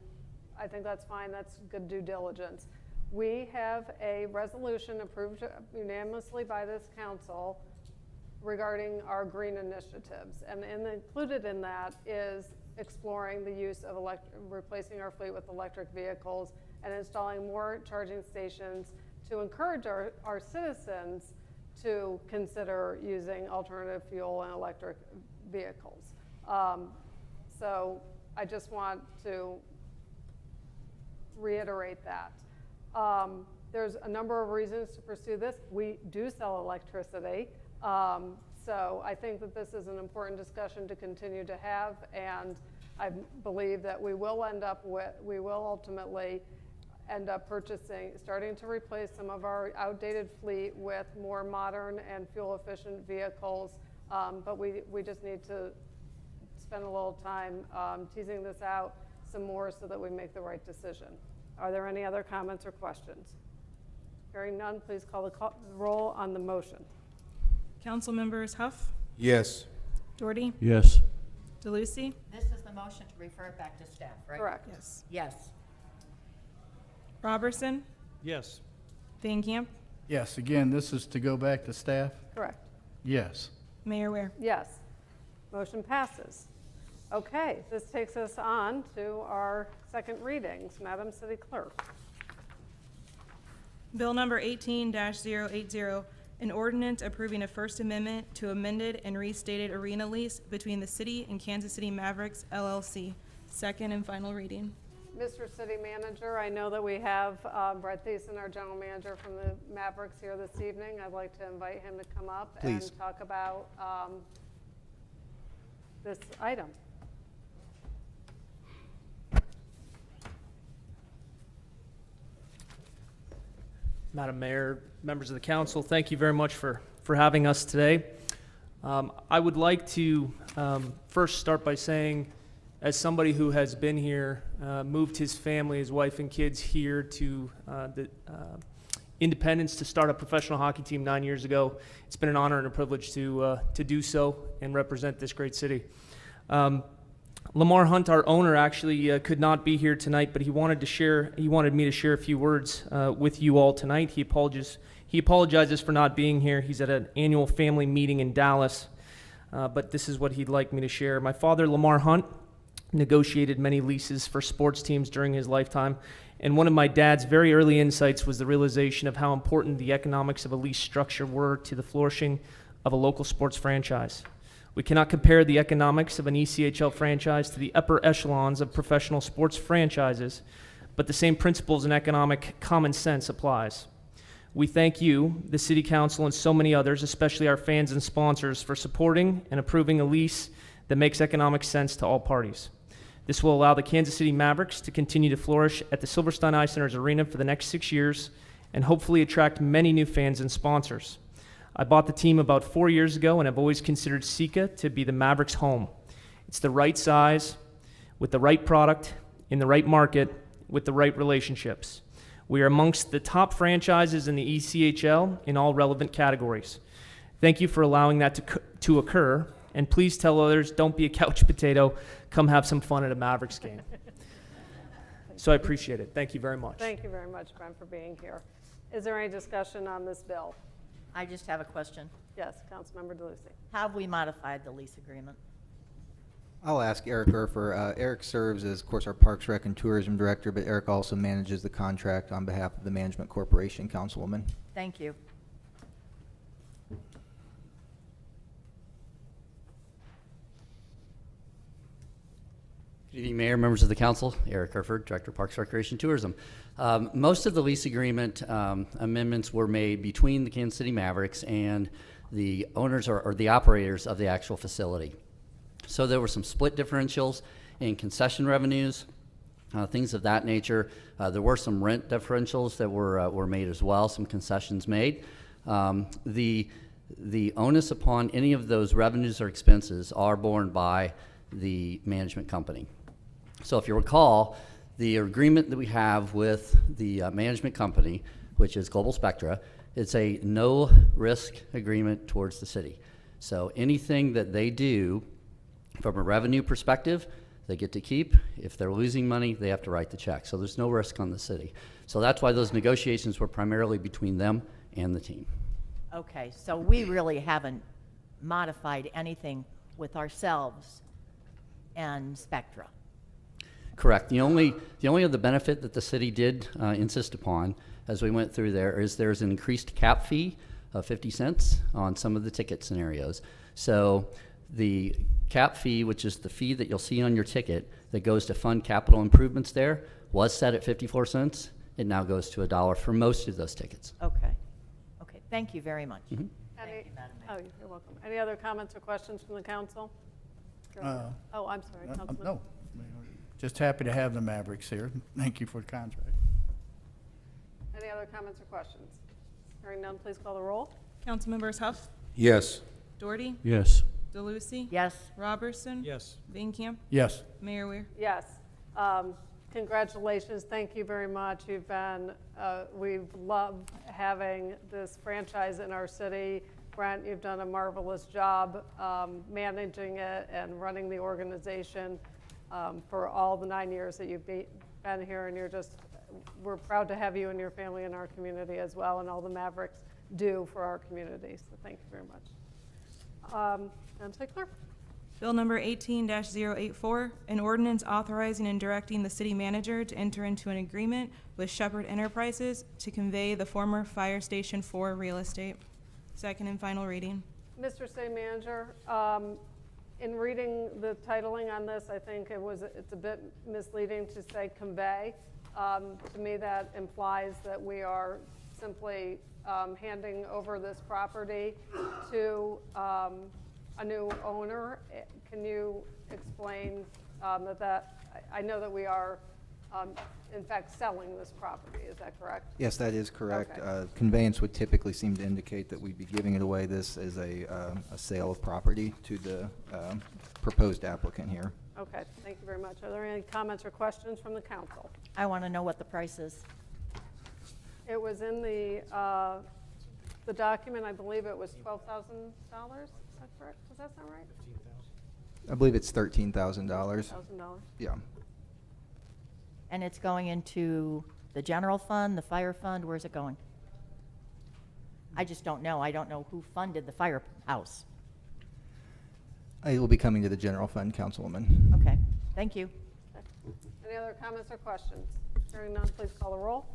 I think that's fine. That's good due diligence. We have a resolution approved unanimously by this council regarding our green initiatives, and included in that is exploring the use of replacing our fleet with electric vehicles and installing more charging stations to encourage our citizens to consider using alternative fuel and electric vehicles. So I just want to reiterate that. There's a number of reasons to pursue this. We do sell electricity. So I think that this is an important discussion to continue to have, and I believe that we will ultimately end up starting to replace some of our outdated fleet with more modern and fuel-efficient vehicles. But we just need to spend a little time teasing this out some more so that we make the right decision. Are there any other comments or questions? Hearing none, please call the roll on the motion. Council members Huff, Yes. Doherty, Yes. DeLucy, This is the motion to refer it back to staff, right? Correct. yes, Yes. Robertson, Yes. Van Camp, Yes, again, this is to go back to staff? Correct. Yes. Mayor Ware. Yes. Motion passes. Okay, this takes us on to our second readings. Madam City Clerk. Bill number 18-080, an ordinance approving a First Amendment to amended and restated arena lease between the city and Kansas City Mavericks LLC. Second and final reading. Mr. City Manager, I know that we have Brett Thiessen, our General Manager from the Mavericks, here this evening. I'd like to invite him to come up Please. and talk about this item. Madam Mayor, members of the council, thank you very much for having us today. I would like to first start by saying, as somebody who has been here, moved his family, his wife and kids here to the Independence to start a professional hockey team 9 years ago, it's been an honor and a privilege to do so and represent this great city. Lamar Hunt, our owner, actually could not be here tonight, but he wanted me to share a few words with you all tonight. He apologizes for not being here. He's at an annual family meeting in Dallas, but this is what he'd like me to share. My father, Lamar Hunt, negotiated many leases for sports teams during his lifetime, and one of my dad's very early insights was the realization of how important the economics of a lease structure were to the flourishing of a local sports franchise. We cannot compare the economics of an ECHL franchise to the upper echelons of professional sports franchises, but the same principles and economic common sense applies. We thank you, the City Council, and so many others, especially our fans and sponsors, for supporting and approving a lease that makes economic sense to all parties. This will allow the Kansas City Mavericks to continue to flourish at the Silverstein Eye Center's arena for the next 6 years and hopefully attract many new fans and sponsors. I bought the team about 4 years ago and have always considered Sika to be the Mavericks' home. It's the right size, with the right product, in the right market, with the right relationships. We are amongst the top franchises in the ECHL in all relevant categories. Thank you for allowing that to occur, and please tell others, don't be a couch potato, come have some fun at a Mavericks game. So I appreciate it. Thank you very much. Thank you very much, Ben, for being here. Is there any discussion on this bill? I just have a question. Yes, Councilmember DeLucy. How have we modified the lease agreement? I'll ask Eric Erfer. Eric serves as, of course, our Parks, Rec, and Tourism Director, but Eric also manages the contract on behalf of the Management Corporation, Councilwoman. Thank you. Good evening, Mayor, members of the council. Eric Herford, Director of Parks, Recreation, Tourism. Most of the lease agreement amendments were made between the Kansas City Mavericks and the owners or the operators of the actual facility. So there were some split differentials in concession revenues, things of that nature. There were some rent differentials that were made as well, some concessions made. The onus upon any of those revenues or expenses are borne by the management company. So if you recall, the agreement that we have with the management company, which is Global Spectra, it's a no-risk agreement towards the city. So anything that they do from a revenue perspective, they get to keep. If they're losing money, they have to write the check. So there's no risk on the city. So that's why those negotiations were primarily between them and the team. Okay, so we really haven't modified anything with ourselves and Spectra. Correct. The only other benefit that the city did insist upon as we went through there is there's an increased cap fee of 50 cents on some of the ticket scenarios. So the cap fee, which is the fee that you'll see on your ticket that goes to fund capital improvements there, was set at 54 cents. It now goes to $1 for most of those tickets. Okay. Okay, thank you very much. Mm-hmm. Thank you, Madam Mayor. Oh, you're welcome. Any other comments or questions from the council? Oh, I'm sorry, Councilman. No, just happy to have the Mavericks here. Thank you for the contract. Any other comments or questions? Hearing none, please call the roll. Councilmembers Huff, Yes. Doherty, Yes. DeLucy, Yes. Robertson, Yes. Van Camp, Yes. Mayor Weir. Yes. Congratulations. Thank you very much. You've been, we've loved having this franchise in our city. Brent, you've done a marvelous job managing it and running the organization for all the 9 years that you've been here, and we're proud to have you and your family in our community as well, and all the Mavericks do for our community. So thank you very much. Madam Clerk? Bill number 18-084, an ordinance authorizing and directing the city manager to enter into an agreement with Shepherd Enterprises to convey the former Fire Station 4 real estate. Second and final reading. Mr. City Manager, In reading the titling on this, I think it's a bit misleading to say convey. To me, that implies that we are simply handing over this property to a new owner. Can you explain I know that we are in fact selling this property, is that correct? Yes, that is correct. Okay. Conveyance would typically seem to indicate that we'd be giving it away. This is a sale of property to the proposed applicant here. Okay, thank you very much. Are there any comments or questions from the council? I want to know what the price is. It was in the document, I believe it was $12,000, is that correct? Does that sound right? I believe it's $13,000. $1,000. Yeah. And it's going into the general fund, the fire fund, where's it going? I just don't know. I don't know who funded the firehouse. It will be coming to the general fund, Councilwoman. Okay, thank you. Any other comments or questions? Hearing none, please call the roll.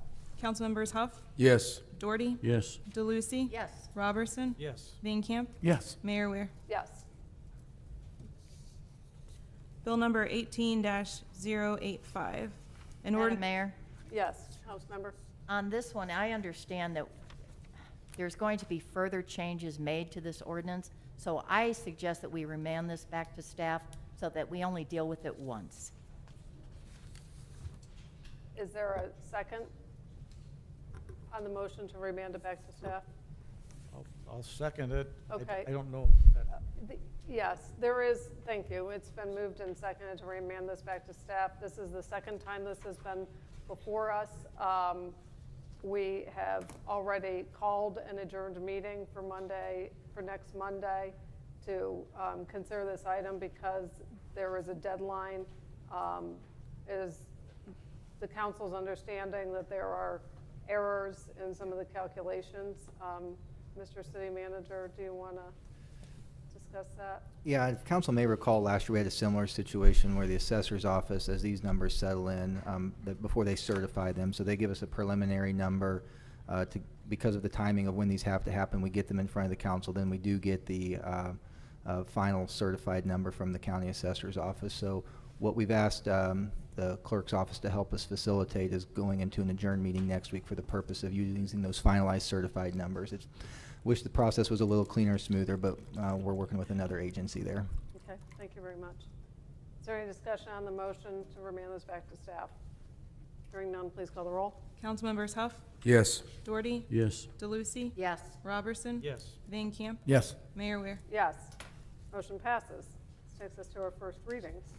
Councilmembers Huff, Yes. Doherty, Yes. DeLucy, Yes. Robertson, Yes. Van Camp, Yes. Mayor Ware. Yes. Bill number 18-085. An Madam ordinance. Mayor, Yes, Councilmember. on this one, I understand that there's going to be further changes made to this ordinance, so I suggest that we remand this back to staff so that we only deal with it once. Is there a second on the motion to remand it back to staff? I'll second it. Okay. I don't know. Yes, there is, thank you. It's been moved and seconded to remand this back to staff. This is the second time this has been before us. We have already called an adjourned meeting for next Monday to consider this item because there is a deadline. Is the council's understanding that there are errors in some of the calculations? Mr. City Manager, do you want to discuss that? Yeah, if council may recall, last year we had a similar situation where the assessor's office, as these numbers settle in, before they certify them, so they give us a preliminary number because of the timing of when these have to happen, we get them in front of the council, then we do get the final certified number from the county assessor's office. So what we've asked the clerk's office to help us facilitate is going into an adjourned meeting next week for the purpose of using those finalized certified numbers. Wish the process was a little cleaner, smoother, but we're working with another agency there. Okay, thank you very much. Is there any discussion on the motion to remand this back to staff? Hearing none, please call the roll. Councilmembers Huff, Yes. Doherty, Yes. DeLucy, Yes. Robertson, Yes. Van Camp, Yes. Mayor Ware. Yes, motion passes. This takes us to our first readings.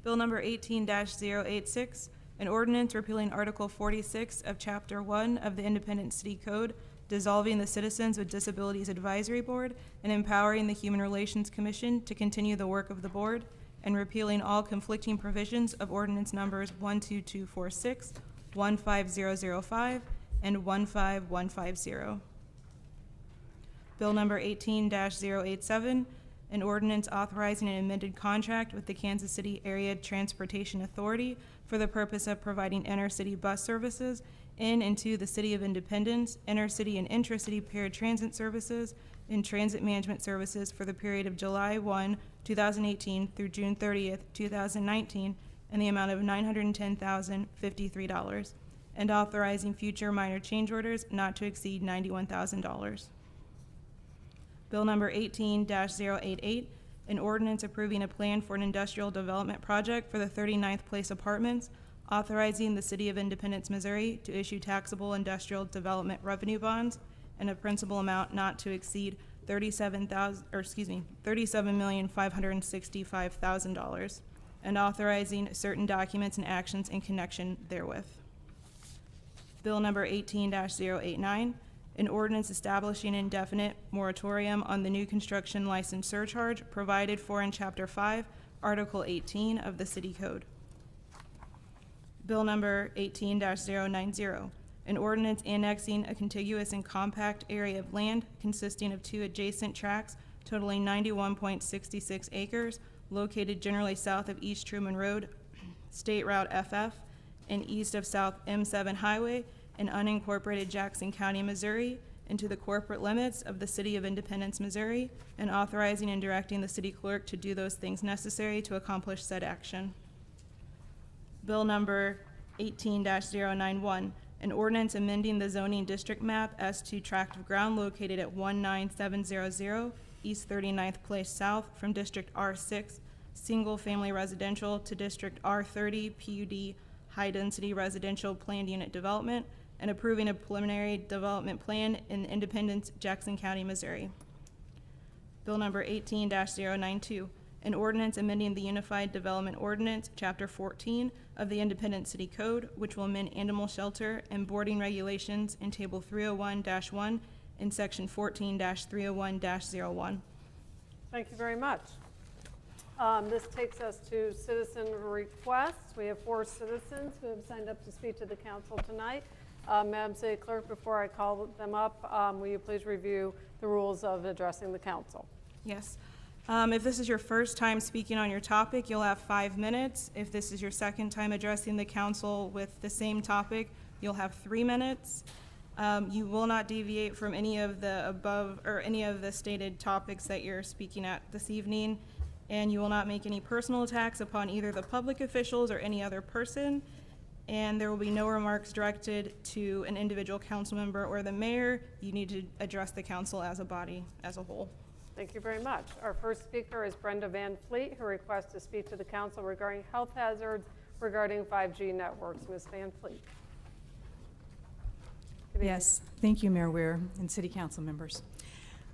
Bill number 18-086, an ordinance repealing Article 46 of Chapter 1 of the Independent City Code, dissolving the Citizens with Disabilities Advisory Board and empowering the Human Relations Commission to continue the work of the board, and repealing all conflicting provisions of ordinance numbers 12246, 15005, and 15150. Bill number 18-087, an ordinance authorizing an amended contract with the Kansas City Area Transportation Authority for the purpose of providing intercity bus services in and to the City of Independence, intercity and intracity paratransit services, and transit management services for the period of July 1, 2018 through June 30th, 2019, in the amount of $910,053, and authorizing future minor change orders not to exceed $91,000. Bill number 18-088, an ordinance approving a plan for an industrial development project for the 39th Place Apartments, authorizing the City of Independence, Missouri to issue taxable industrial development revenue bonds and a principal amount not to exceed $37,565,000, and authorizing certain documents and actions in connection therewith. Bill number 18-089, an ordinance establishing an indefinite moratorium on the new construction license surcharge provided for in Chapter 5, Article 18 of the City Code. Bill number 18-090, an ordinance annexing a contiguous and compact area of land consisting of two adjacent tracts totaling 91.66 acres located generally south of East Truman Road, State Route FF, and east of South M7 Highway in unincorporated Jackson County, Missouri, into the corporate limits of the City of Independence, Missouri, and authorizing and directing the city clerk to do those things necessary to accomplish said action. Bill number 18-091, an ordinance amending the zoning district map as to tract of ground located at 19700 East 39th Place South from District R6, single-family residential, to District R30 PUD high-density residential planned unit development, and approving a preliminary development plan in Independence, Jackson County, Missouri. Bill number 18-092, an ordinance amending the Unified Development Ordinance, Chapter 14 of the Independence City Code, which will amend animal shelter and boarding regulations in Table 301-1 in Section 14-301-01. Thank you very much. This takes us to citizen requests. We have 4 citizens who have signed up to speak to the council tonight. Madam City Clerk, before I call them up, will you please review the rules of addressing the council? Yes. If this is your first time speaking on your topic, you'll have 5 minutes. If this is your second time addressing the council with the same topic, you'll have 3 minutes. You will not deviate from any of the above or any of the stated topics that you're speaking at this evening, and you will not make any personal attacks upon either the public officials or any other person, and there will be no remarks directed to an individual council member or the mayor. You need to address the council as a body, as a whole. Thank you very much. Our first speaker is Brenda Van Fleet, who requests to speak to the council regarding health hazards regarding 5G networks. Ms. Van Fleet. Yes, thank you, Mayor Weir and City Council members.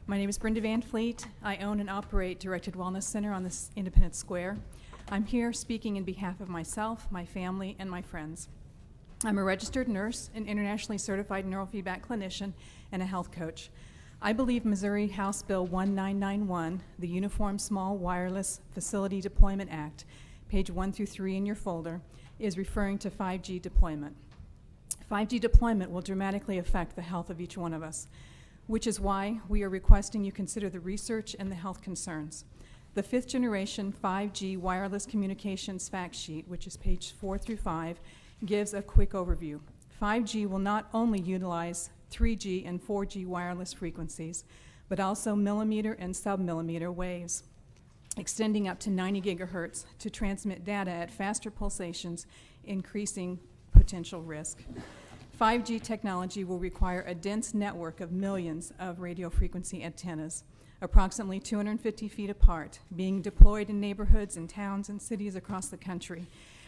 My name is Brenda Van Fleet. I own and operate Directed Wellness Center on this Independence Square. I'm here speaking in behalf of myself, my family, and my friends. I'm a registered nurse, an internationally certified neurofeedback clinician, and a health coach. I believe Missouri House Bill 1991, the Uniform Small Wireless Facility Deployment Act, page 1 through 3 in your folder, is referring to 5G deployment. 5G deployment will dramatically affect the health of each one of us, which is why we are requesting you consider the research and the health concerns. The 5th generation 5G wireless communications fact sheet, which is page 4 through 5, gives a quick overview. 5G will not only utilize 3G and 4G wireless frequencies, but also millimeter and submillimeter waves, extending up to 90 gigahertz to transmit data at faster pulsations, increasing potential risk. 5G technology will require a dense network of millions of radio frequency antennas, approximately 250 feet apart, being deployed in neighborhoods and towns and cities across the country,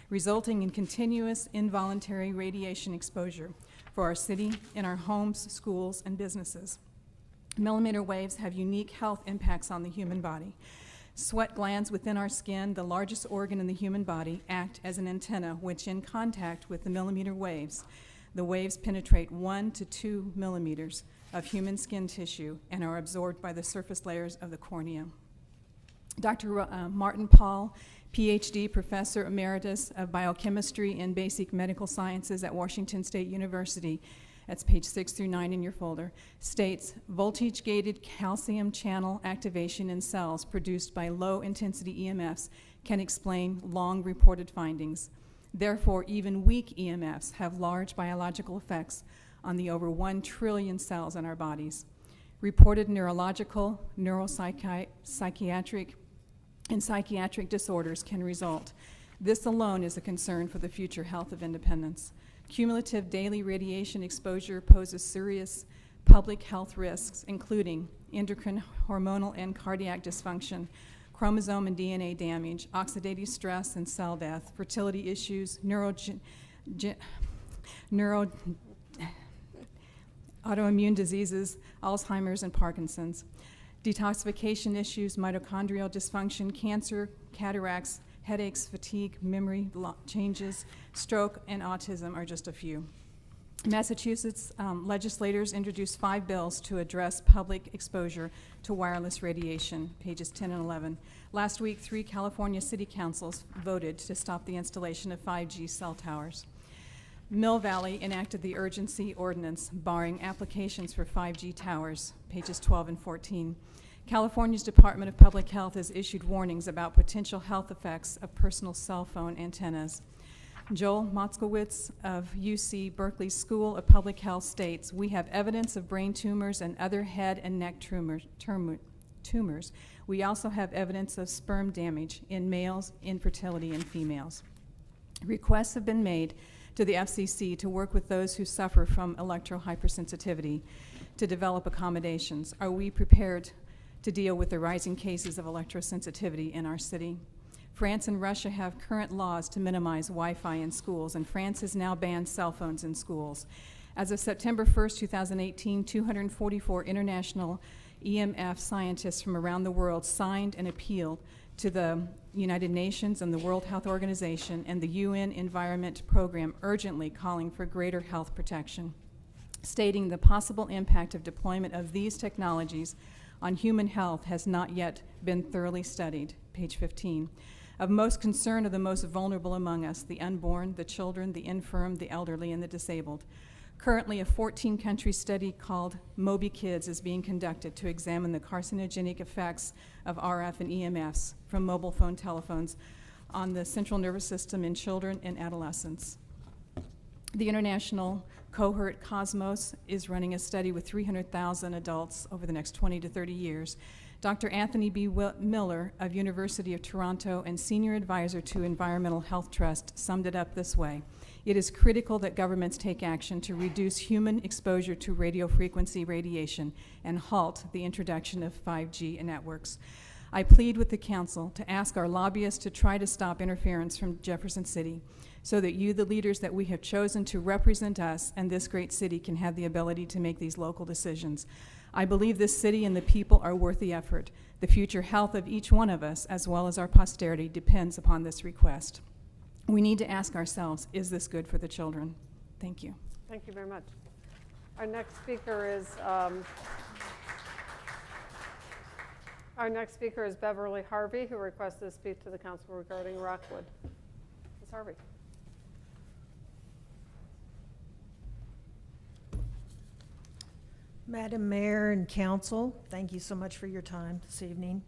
resulting in continuous involuntary radiation exposure for our city, in our homes, schools, and businesses. Millimeter waves have unique health impacts on the human body. Sweat glands within our skin, the largest organ in the human body, act as an antenna which, in contact with the millimeter waves, the waves penetrate 1 to 2 millimeters of human skin tissue and are absorbed by the surface layers of the cornea. Dr. Martin Paul, PhD, Professor Emeritus of Biochemistry and Basic Medical Sciences at Washington State University, that's page 6 through 9 in your folder, states, voltage-gated calcium channel activation in cells produced by low-intensity EMFs can explain long-reported findings. Therefore, even weak EMFs have large biological effects on the over 1 trillion cells in our bodies. Reported neurological, neuropsychiatric, and psychiatric disorders can result. This alone is a concern for the future health of Independence. Cumulative daily radiation exposure poses serious public health risks, including endocrine, hormonal, and cardiac dysfunction, chromosome and DNA damage, oxidative stress and cell death, fertility issues, autoimmune diseases, Alzheimer's and Parkinson's, detoxification issues, mitochondrial dysfunction, cancer, cataracts, headaches, fatigue, memory changes, stroke, and autism are just a few. Massachusetts legislators introduced 5 bills to address public exposure to wireless radiation, pages 10 and 11. Last week, 3 California city councils voted to stop the installation of 5G cell towers. Mill Valley enacted the urgency ordinance barring applications for 5G towers, pages 12 and 14. California's Department of Public Health has issued warnings about potential health effects of personal cell phone antennas. Joel Motzkowitz of UC Berkeley School of Public Health states, "We have evidence of brain tumors and other head and neck tumors. We also have evidence of sperm damage in males, infertility in females." Requests have been made to the FCC to work with those who suffer from electrohypersensitivity to develop accommodations. Are we prepared to deal with the rising cases of electrosensitivity in our city? France and Russia have current laws to minimize Wi-Fi in schools, and France has now banned cell phones in schools. As of September 1st, 2018, 244 international EMF scientists from around the world signed an appeal to the United Nations and the World Health Organization and the UN Environment Program, urgently calling for greater health protection, stating the possible impact of deployment of these technologies on human health has not yet been thoroughly studied. Page 15. Of most concern are the most vulnerable among us, the unborn, the children, the infirm, the elderly, and the disabled. Currently, a 14-country study called Moby Kids is being conducted to examine the carcinogenic effects of RF and EMFs from mobile phone telephones on the central nervous system in children and adolescents. The international cohort Cosmos is running a study with 300,000 adults over the next 20 to 30 years. Dr. Anthony B. Miller of University of Toronto and Senior Advisor to Environmental Health Trust summed it up this way: "It is critical that governments take action to reduce human exposure to radio frequency radiation and halt the introduction of 5G networks." I plead with the council to ask our lobbyists to try to stop interference from Jefferson City so that you, the leaders that we have chosen to represent us and this great city, can have the ability to make these local decisions. I believe this city and the people are worth the effort. The future health of each one of us, as well as our posterity, depends upon this request. We need to ask ourselves, is this good for the children? Thank you. Thank you very much. Our next speaker is Beverly Harvey, who requests to speak to the council regarding Rockwood. Ms. Harvey. Madam Mayor and Council, thank you so much for your time this evening.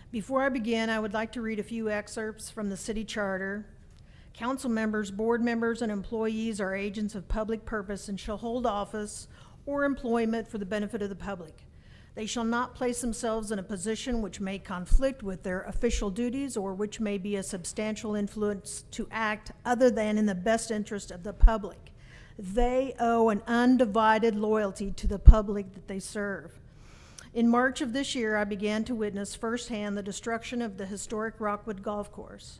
Before I begin, I would like to read a few excerpts from the city charter. Council members, board members, and employees are agents of public purpose and shall hold office or employment for the benefit of the public. They shall not place themselves in a position which may conflict with their official duties or which may be a substantial influence to act other than in the best interest of the public. They owe an undivided loyalty to the public that they serve. In March of this year, I began to witness firsthand the destruction of the historic Rockwood Golf Course.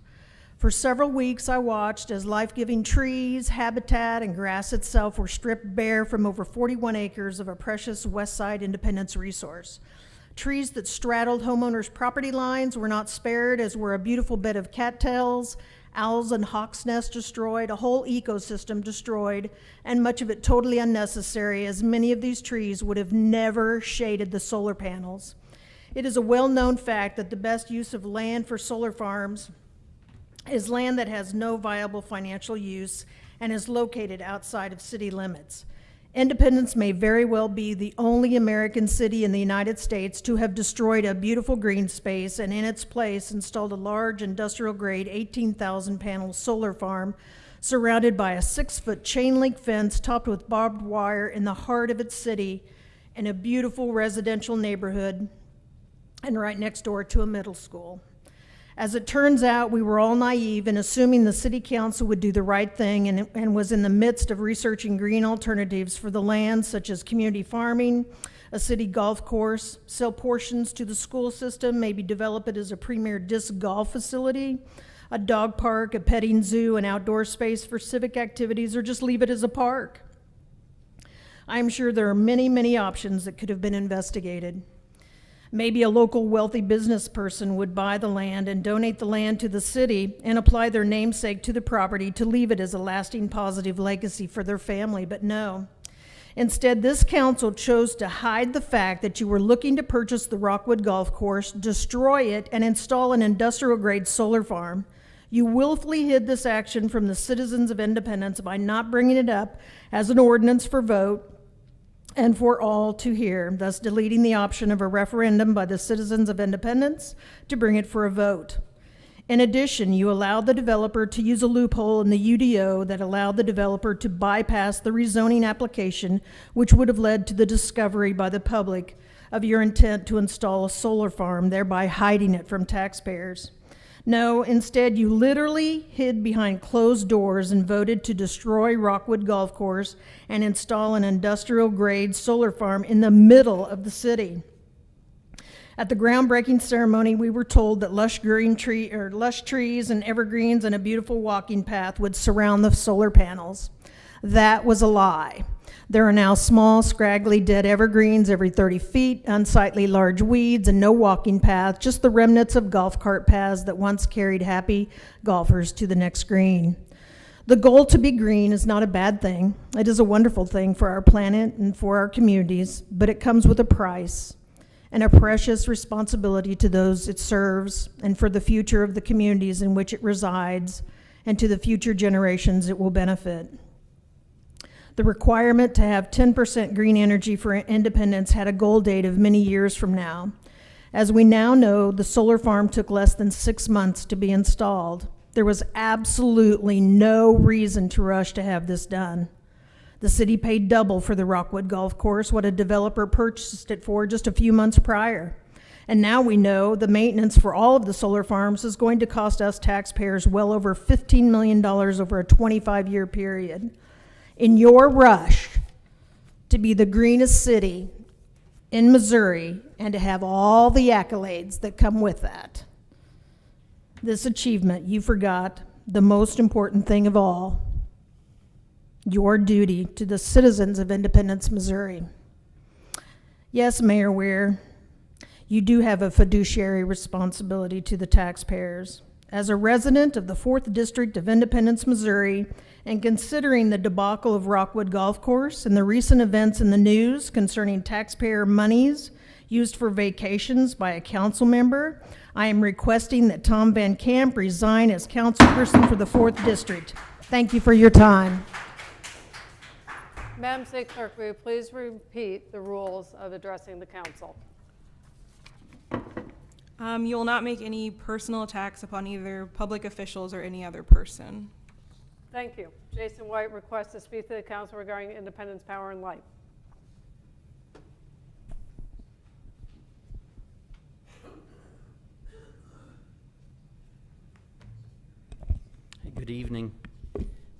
For several weeks, I watched as life-giving trees, habitat, and grass itself were stripped bare from over 41 acres of a precious Westside Independence resource. Trees that straddled homeowners' property lines were not spared, as were a beautiful bed of cattails, owls and hawks' nests destroyed, a whole ecosystem destroyed, and much of it totally unnecessary, as many of these trees would have never shaded the solar panels. It is a well-known fact that the best use of land for solar farms is land that has no viable financial use and is located outside of city limits. Independence may very well be the only American city in the United States to have destroyed a beautiful green space and in its place installed a large industrial-grade 18,000 panel solar farm surrounded by a 6-foot chain link fence topped with barbed wire in the heart of its city in a beautiful residential neighborhood and right next door to a middle school. As it turns out, we were all naive in assuming the city council would do the right thing and was in the midst of researching green alternatives for the land, such as community farming, a city golf course, sell portions to the school system, maybe develop it as a premier disc golf facility, a dog park, a petting zoo, an outdoor space for civic activities, or just leave it as a park. I'm sure there are many, many options that could have been investigated. Maybe a local wealthy business person would buy the land and donate the land to the city and apply their namesake to the property to leave it as a lasting positive legacy for their family, but no. Instead, this council chose to hide the fact that you were looking to purchase the Rockwood Golf Course, destroy it, and install an industrial-grade solar farm. You willfully hid this action from the citizens of Independence by not bringing it up as an ordinance for vote and for all to hear, thus deleting the option of a referendum by the citizens of Independence to bring it for a vote. In addition, you allowed the developer to use a loophole in the UDO that allowed the developer to bypass the rezoning application, which would have led to the discovery by the public of your intent to install a solar farm, thereby hiding it from taxpayers. No, instead you literally hid behind closed doors and voted to destroy Rockwood Golf Course and install an industrial-grade solar farm in the middle of the city. At the groundbreaking ceremony, we were told that lush trees and evergreens and a beautiful walking path would surround the solar panels. That was a lie. There are now small, scraggly, dead evergreens every 30 feet, unsightly large weeds, and no walking path, just the remnants of golf cart paths that once carried happy golfers to the next green. The goal to be green is not a bad thing. It is a wonderful thing for our planet and for our communities, but it comes with a price and a precious responsibility to those it serves and for the future of the communities in which it resides and to the future generations it will benefit. The requirement to have 10% green energy for independence had a goal date of many years from now. As we now know, the solar farm took less than 6 months to be installed. There was absolutely no reason to rush to have this done. The city paid double for the Rockwood Golf Course what a developer purchased it for just a few months prior. And now we know the maintenance for all of the solar farms is going to cost us taxpayers well over $15 million over a 25-year period. In your rush to be the greenest city in Missouri and to have all the accolades that come with that, this achievement, you forgot the most important thing of all, your duty to the citizens of Independence, Missouri. Yes, Mayor Weir, you do have a fiduciary responsibility to the taxpayers. As a resident of the 4th District of Independence, Missouri, and considering the debacle of Rockwood Golf Course and the recent events in the news concerning taxpayer monies used for vacations by a council member, I am requesting that Tom Van Camp resign as councilperson for the 4th District. Thank you for your time. Madam City Clerk, will you please repeat the rules of addressing the council? You will not make any personal attacks upon either public officials or any other person. Thank you. Jason White requests to speak to the council regarding Independence Power and Light. Good evening.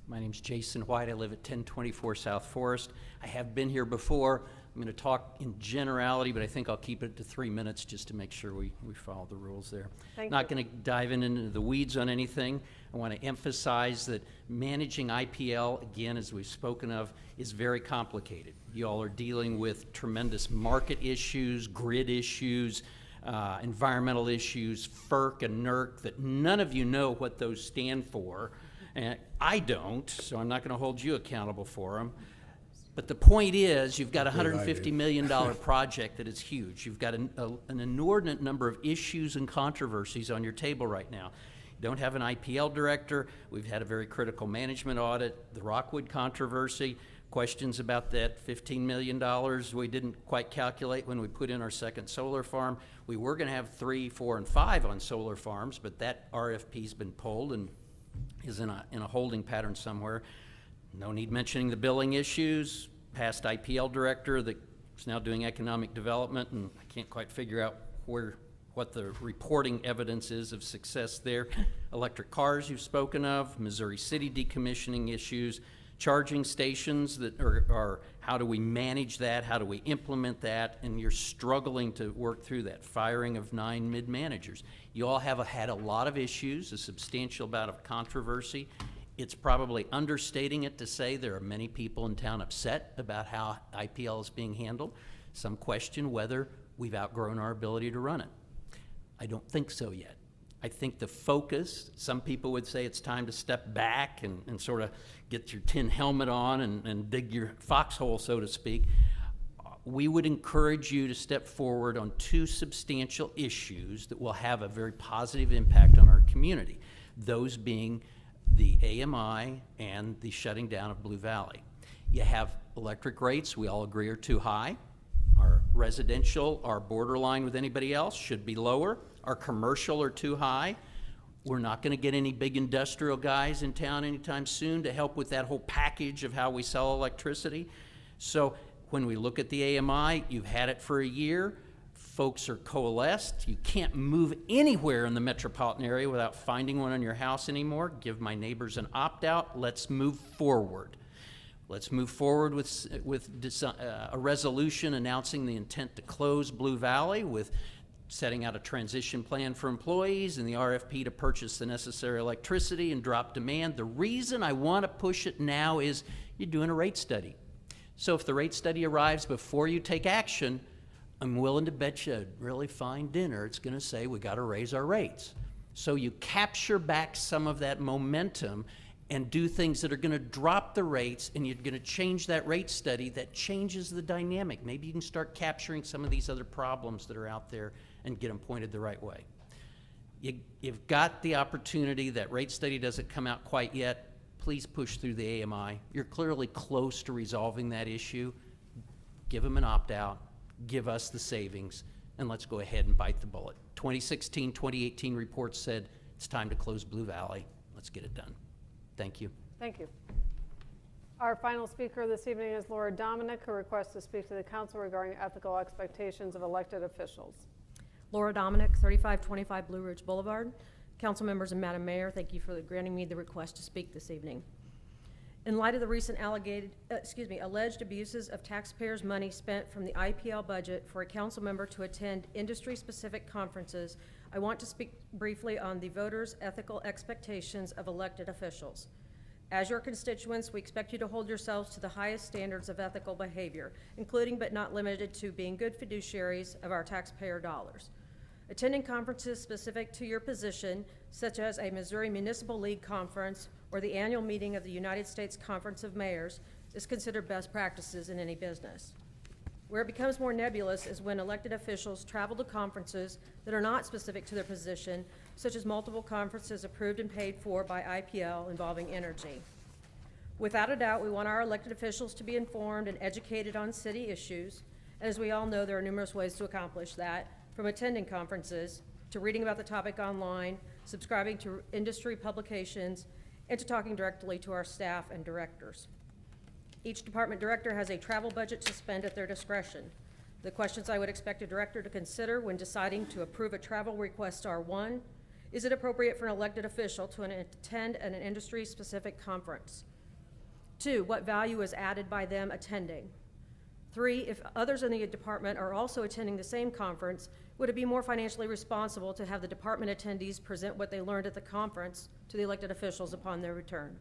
My name's Jason White. I live at 1024 South Forest. I have been here before. I'm going to talk in generality, but I think I'll keep it to 3 minutes just to make sure we follow the rules there. Not going to dive into the weeds on anything. I want to emphasize that managing IPL, again, as we've spoken of, is very complicated. You all are dealing with tremendous market issues, grid issues, environmental issues, FERC and NERC, that none of you know what those stand for. And I don't, so I'm not going to hold you accountable for them. But the point is, you've got a $150 million project that is huge. You've got an inordinate number of issues and controversies on your table right now. You don't have an IPL director. We've had a very critical management audit, the Rockwood controversy, questions about that $15 million we didn't quite calculate when we put in our second solar farm. We were going to have 3, 4, and 5 on solar farms, but that RFP's been pulled and is in a holding pattern somewhere. No need mentioning the billing issues, past IPL director that's now doing economic development, and I can't quite figure out what the reporting evidence is of success there. Electric cars you've spoken of, Missouri City decommissioning issues, charging stations that are how do we manage that, how do we implement that, and you're struggling to work through that, firing of 9 mid-managers. You all have had a lot of issues, a substantial amount of controversy. It's probably understating it to say there are many people in town upset about how IPL is being handled. Some question whether we've outgrown our ability to run it. I don't think so yet. I think the focus, some people would say it's time to step back and sort of get your tin helmet on and dig your foxhole, so to speak. We would encourage you to step forward on 2 substantial issues that will have a very positive impact on our community. Those being the AMI and the shutting down of Blue Valley. You have electric rates we all agree are too high. Our residential are borderline with anybody else, should be lower. Our commercial are too high. We're not going to get any big industrial guys in town anytime soon to help with that whole package of how we sell electricity. So when we look at the AMI, you've had it for a year. Folks are coalesced. You can't move anywhere in the metropolitan area without finding one on your house anymore. Give my neighbors an opt-out. Let's move forward. Let's move forward with a resolution announcing the intent to close Blue Valley, with setting out a transition plan for employees and the RFP to purchase the necessary electricity and drop demand. The reason I want to push it now is you're doing a rate study. So if the rate study arrives before you take action, I'm willing to bet you a really fine dinner it's going to say we got to raise our rates. So you capture back some of that momentum and do things that are going to drop the rates, and you're going to change that rate study that changes the dynamic. Maybe you can start capturing some of these other problems that are out there and get them pointed the right way. You've got the opportunity. That rate study doesn't come out quite yet. Please push through the AMI. You're clearly close to resolving that issue. Give them an opt-out. Give us the savings, and let's go ahead and bite the bullet. 2016, 2018 reports said it's time to close Blue Valley. Let's get it done. Thank you. Thank you. Our final speaker this evening is Laura Dominic, who requests to speak to the council regarding ethical expectations of elected officials. Laura Dominic, 3525 Blue Ridge Boulevard. Council members and Madam Mayor, thank you for granting me the request to speak this evening. In light of the recent alleged abuses of taxpayers' money spent from the IPL budget for a council member to attend industry-specific conferences, I want to speak briefly on the voters' ethical expectations of elected officials. As your constituents, we expect you to hold yourselves to the highest standards of ethical behavior, including but not limited to being good fiduciaries of our taxpayer dollars. Attending conferences specific to your position, such as a Missouri Municipal League conference or the annual meeting of the United States Conference of Mayors, is considered best practices in any business. Where it becomes more nebulous is when elected officials travel to conferences that are not specific to their position, such as multiple conferences approved and paid for by IPL involving energy. Without a doubt, we want our elected officials to be informed and educated on city issues, and as we all know, there are numerous ways to accomplish that, from attending conferences, to reading about the topic online, subscribing to industry publications, and to talking directly to our staff and directors. Each department director has a travel budget to spend at their discretion. The questions I would expect a director to consider when deciding to approve a travel request are: 1, is it appropriate for an elected official to attend an industry-specific conference? 2, what value is added by them attending? 3, if others in the department are also attending the same conference, would it be more financially responsible to have the department attendees present what they learned at the conference to the elected officials upon their return?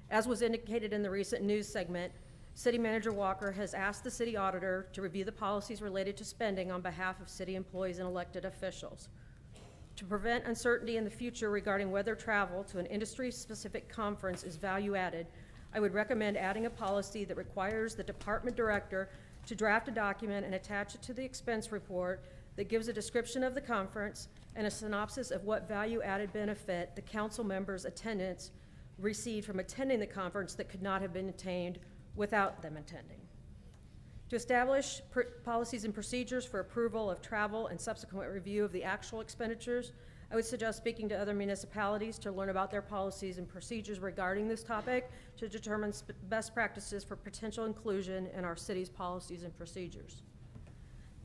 As was indicated in the recent news segment, City Manager Walker has asked the city auditor to review the policies related to spending on behalf of city employees and elected officials. To prevent uncertainty in the future regarding whether travel to an industry-specific conference is value-added, I would recommend adding a policy that requires the department director to draft a document and attach it to the expense report that gives a description of the conference and a synopsis of what value-added benefit the council members' attendance received from attending the conference that could not have been attained without them attending. To establish policies and procedures for approval of travel and subsequent review of the actual expenditures, I would suggest speaking to other municipalities to learn about their policies and procedures regarding this topic to determine best practices for potential inclusion in our city's policies and procedures.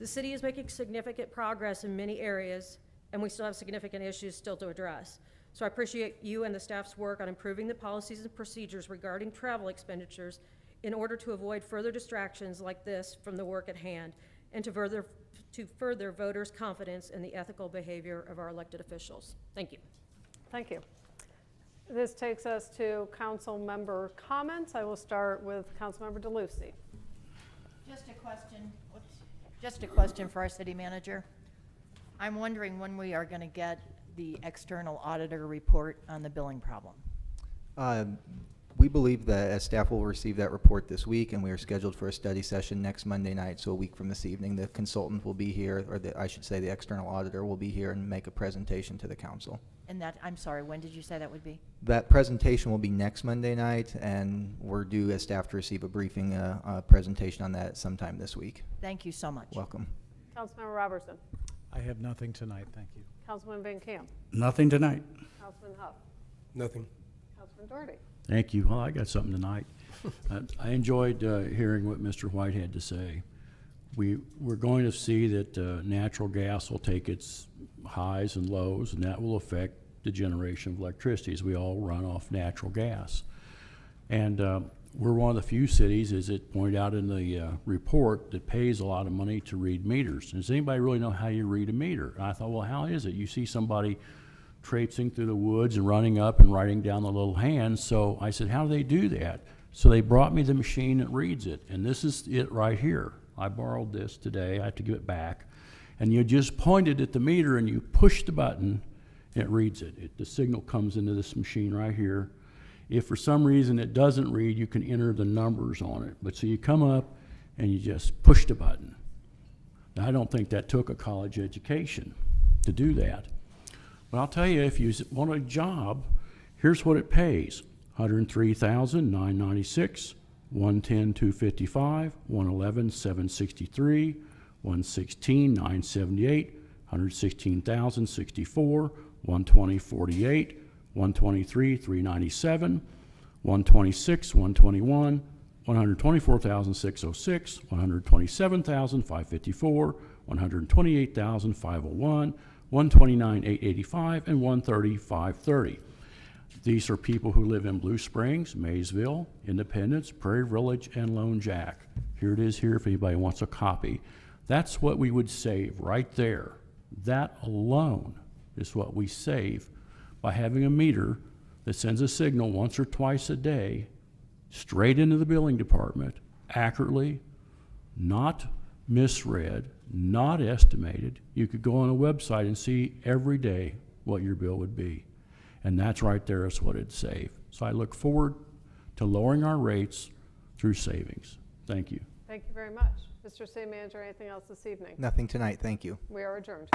The city is making significant progress in many areas, and we still have significant issues still to address. So I appreciate you and the staff's work on improving the policies and procedures regarding travel expenditures in order to avoid further distractions like this from the work at hand and to further voters' confidence in the ethical behavior of our elected officials. Thank you. Thank you. This takes us to council member comments. I will start with Councilmember DeLucy. Just a question for our city manager. I'm wondering when we are going to get the external auditor report on the billing problem. We believe that staff will receive that report this week, and we are scheduled for a study session next Monday night, so a week from this evening. The consultant will be here, or I should say the external auditor will be here and make a presentation to the council. And that, I'm sorry, when did you say that would be? That presentation will be next Monday night, and we're due as staff to receive a briefing, presentation on that sometime this week. Thank you so much. Welcome. Councilmember Robertson. I have nothing tonight, thank you. Councilman Van Camp. Nothing tonight. Councilman Huff. Nothing. Councilman Doherty. Thank you. Well, I got something tonight. I enjoyed hearing what Mr. White had to say. We're going to see that natural gas will take its highs and lows, and that will affect the generation of electricity, as we all run off natural gas. And we're one of the few cities, as it pointed out in the report, that pays a lot of money to read meters. Does anybody really know how you read a meter? And I thought, well, how is it? You see somebody traipsing through the woods and running up and writing down the little hands. So I said, how do they do that? So they brought me the machine that reads it, and this is it right here. I borrowed this today. I have to give it back. And you just pointed at the meter and you push the button, and it reads it. The signal comes into this machine right here. If for some reason it doesn't read, you can enter the numbers on it. But so you come up and you just push the button. Now, I don't think that took a college education to do that. But I'll tell you, if you want a job, here's what it pays. $103,996, $110,255, $111,763, $116,978, $116,064, $120,048, $123,397, $126,121, $124,606, $127,554, $128,501, $129,885, and $130,530. These are people who live in Blue Springs, Maysville, Independence, Prairie Village, and Lone Jack. Here it is here if anybody wants a copy. That's what we would save right there. That alone is what we save by having a meter that sends a signal once or twice a day straight into the billing department, accurately, not misread, not estimated. You could go on a website and see every day what your bill would be. And that's right there is what it'd save. So I look forward to lowering our rates through savings. Thank you. Thank you very much. Mr. City Manager, anything else this evening? Nothing tonight, thank you. We are adjourned.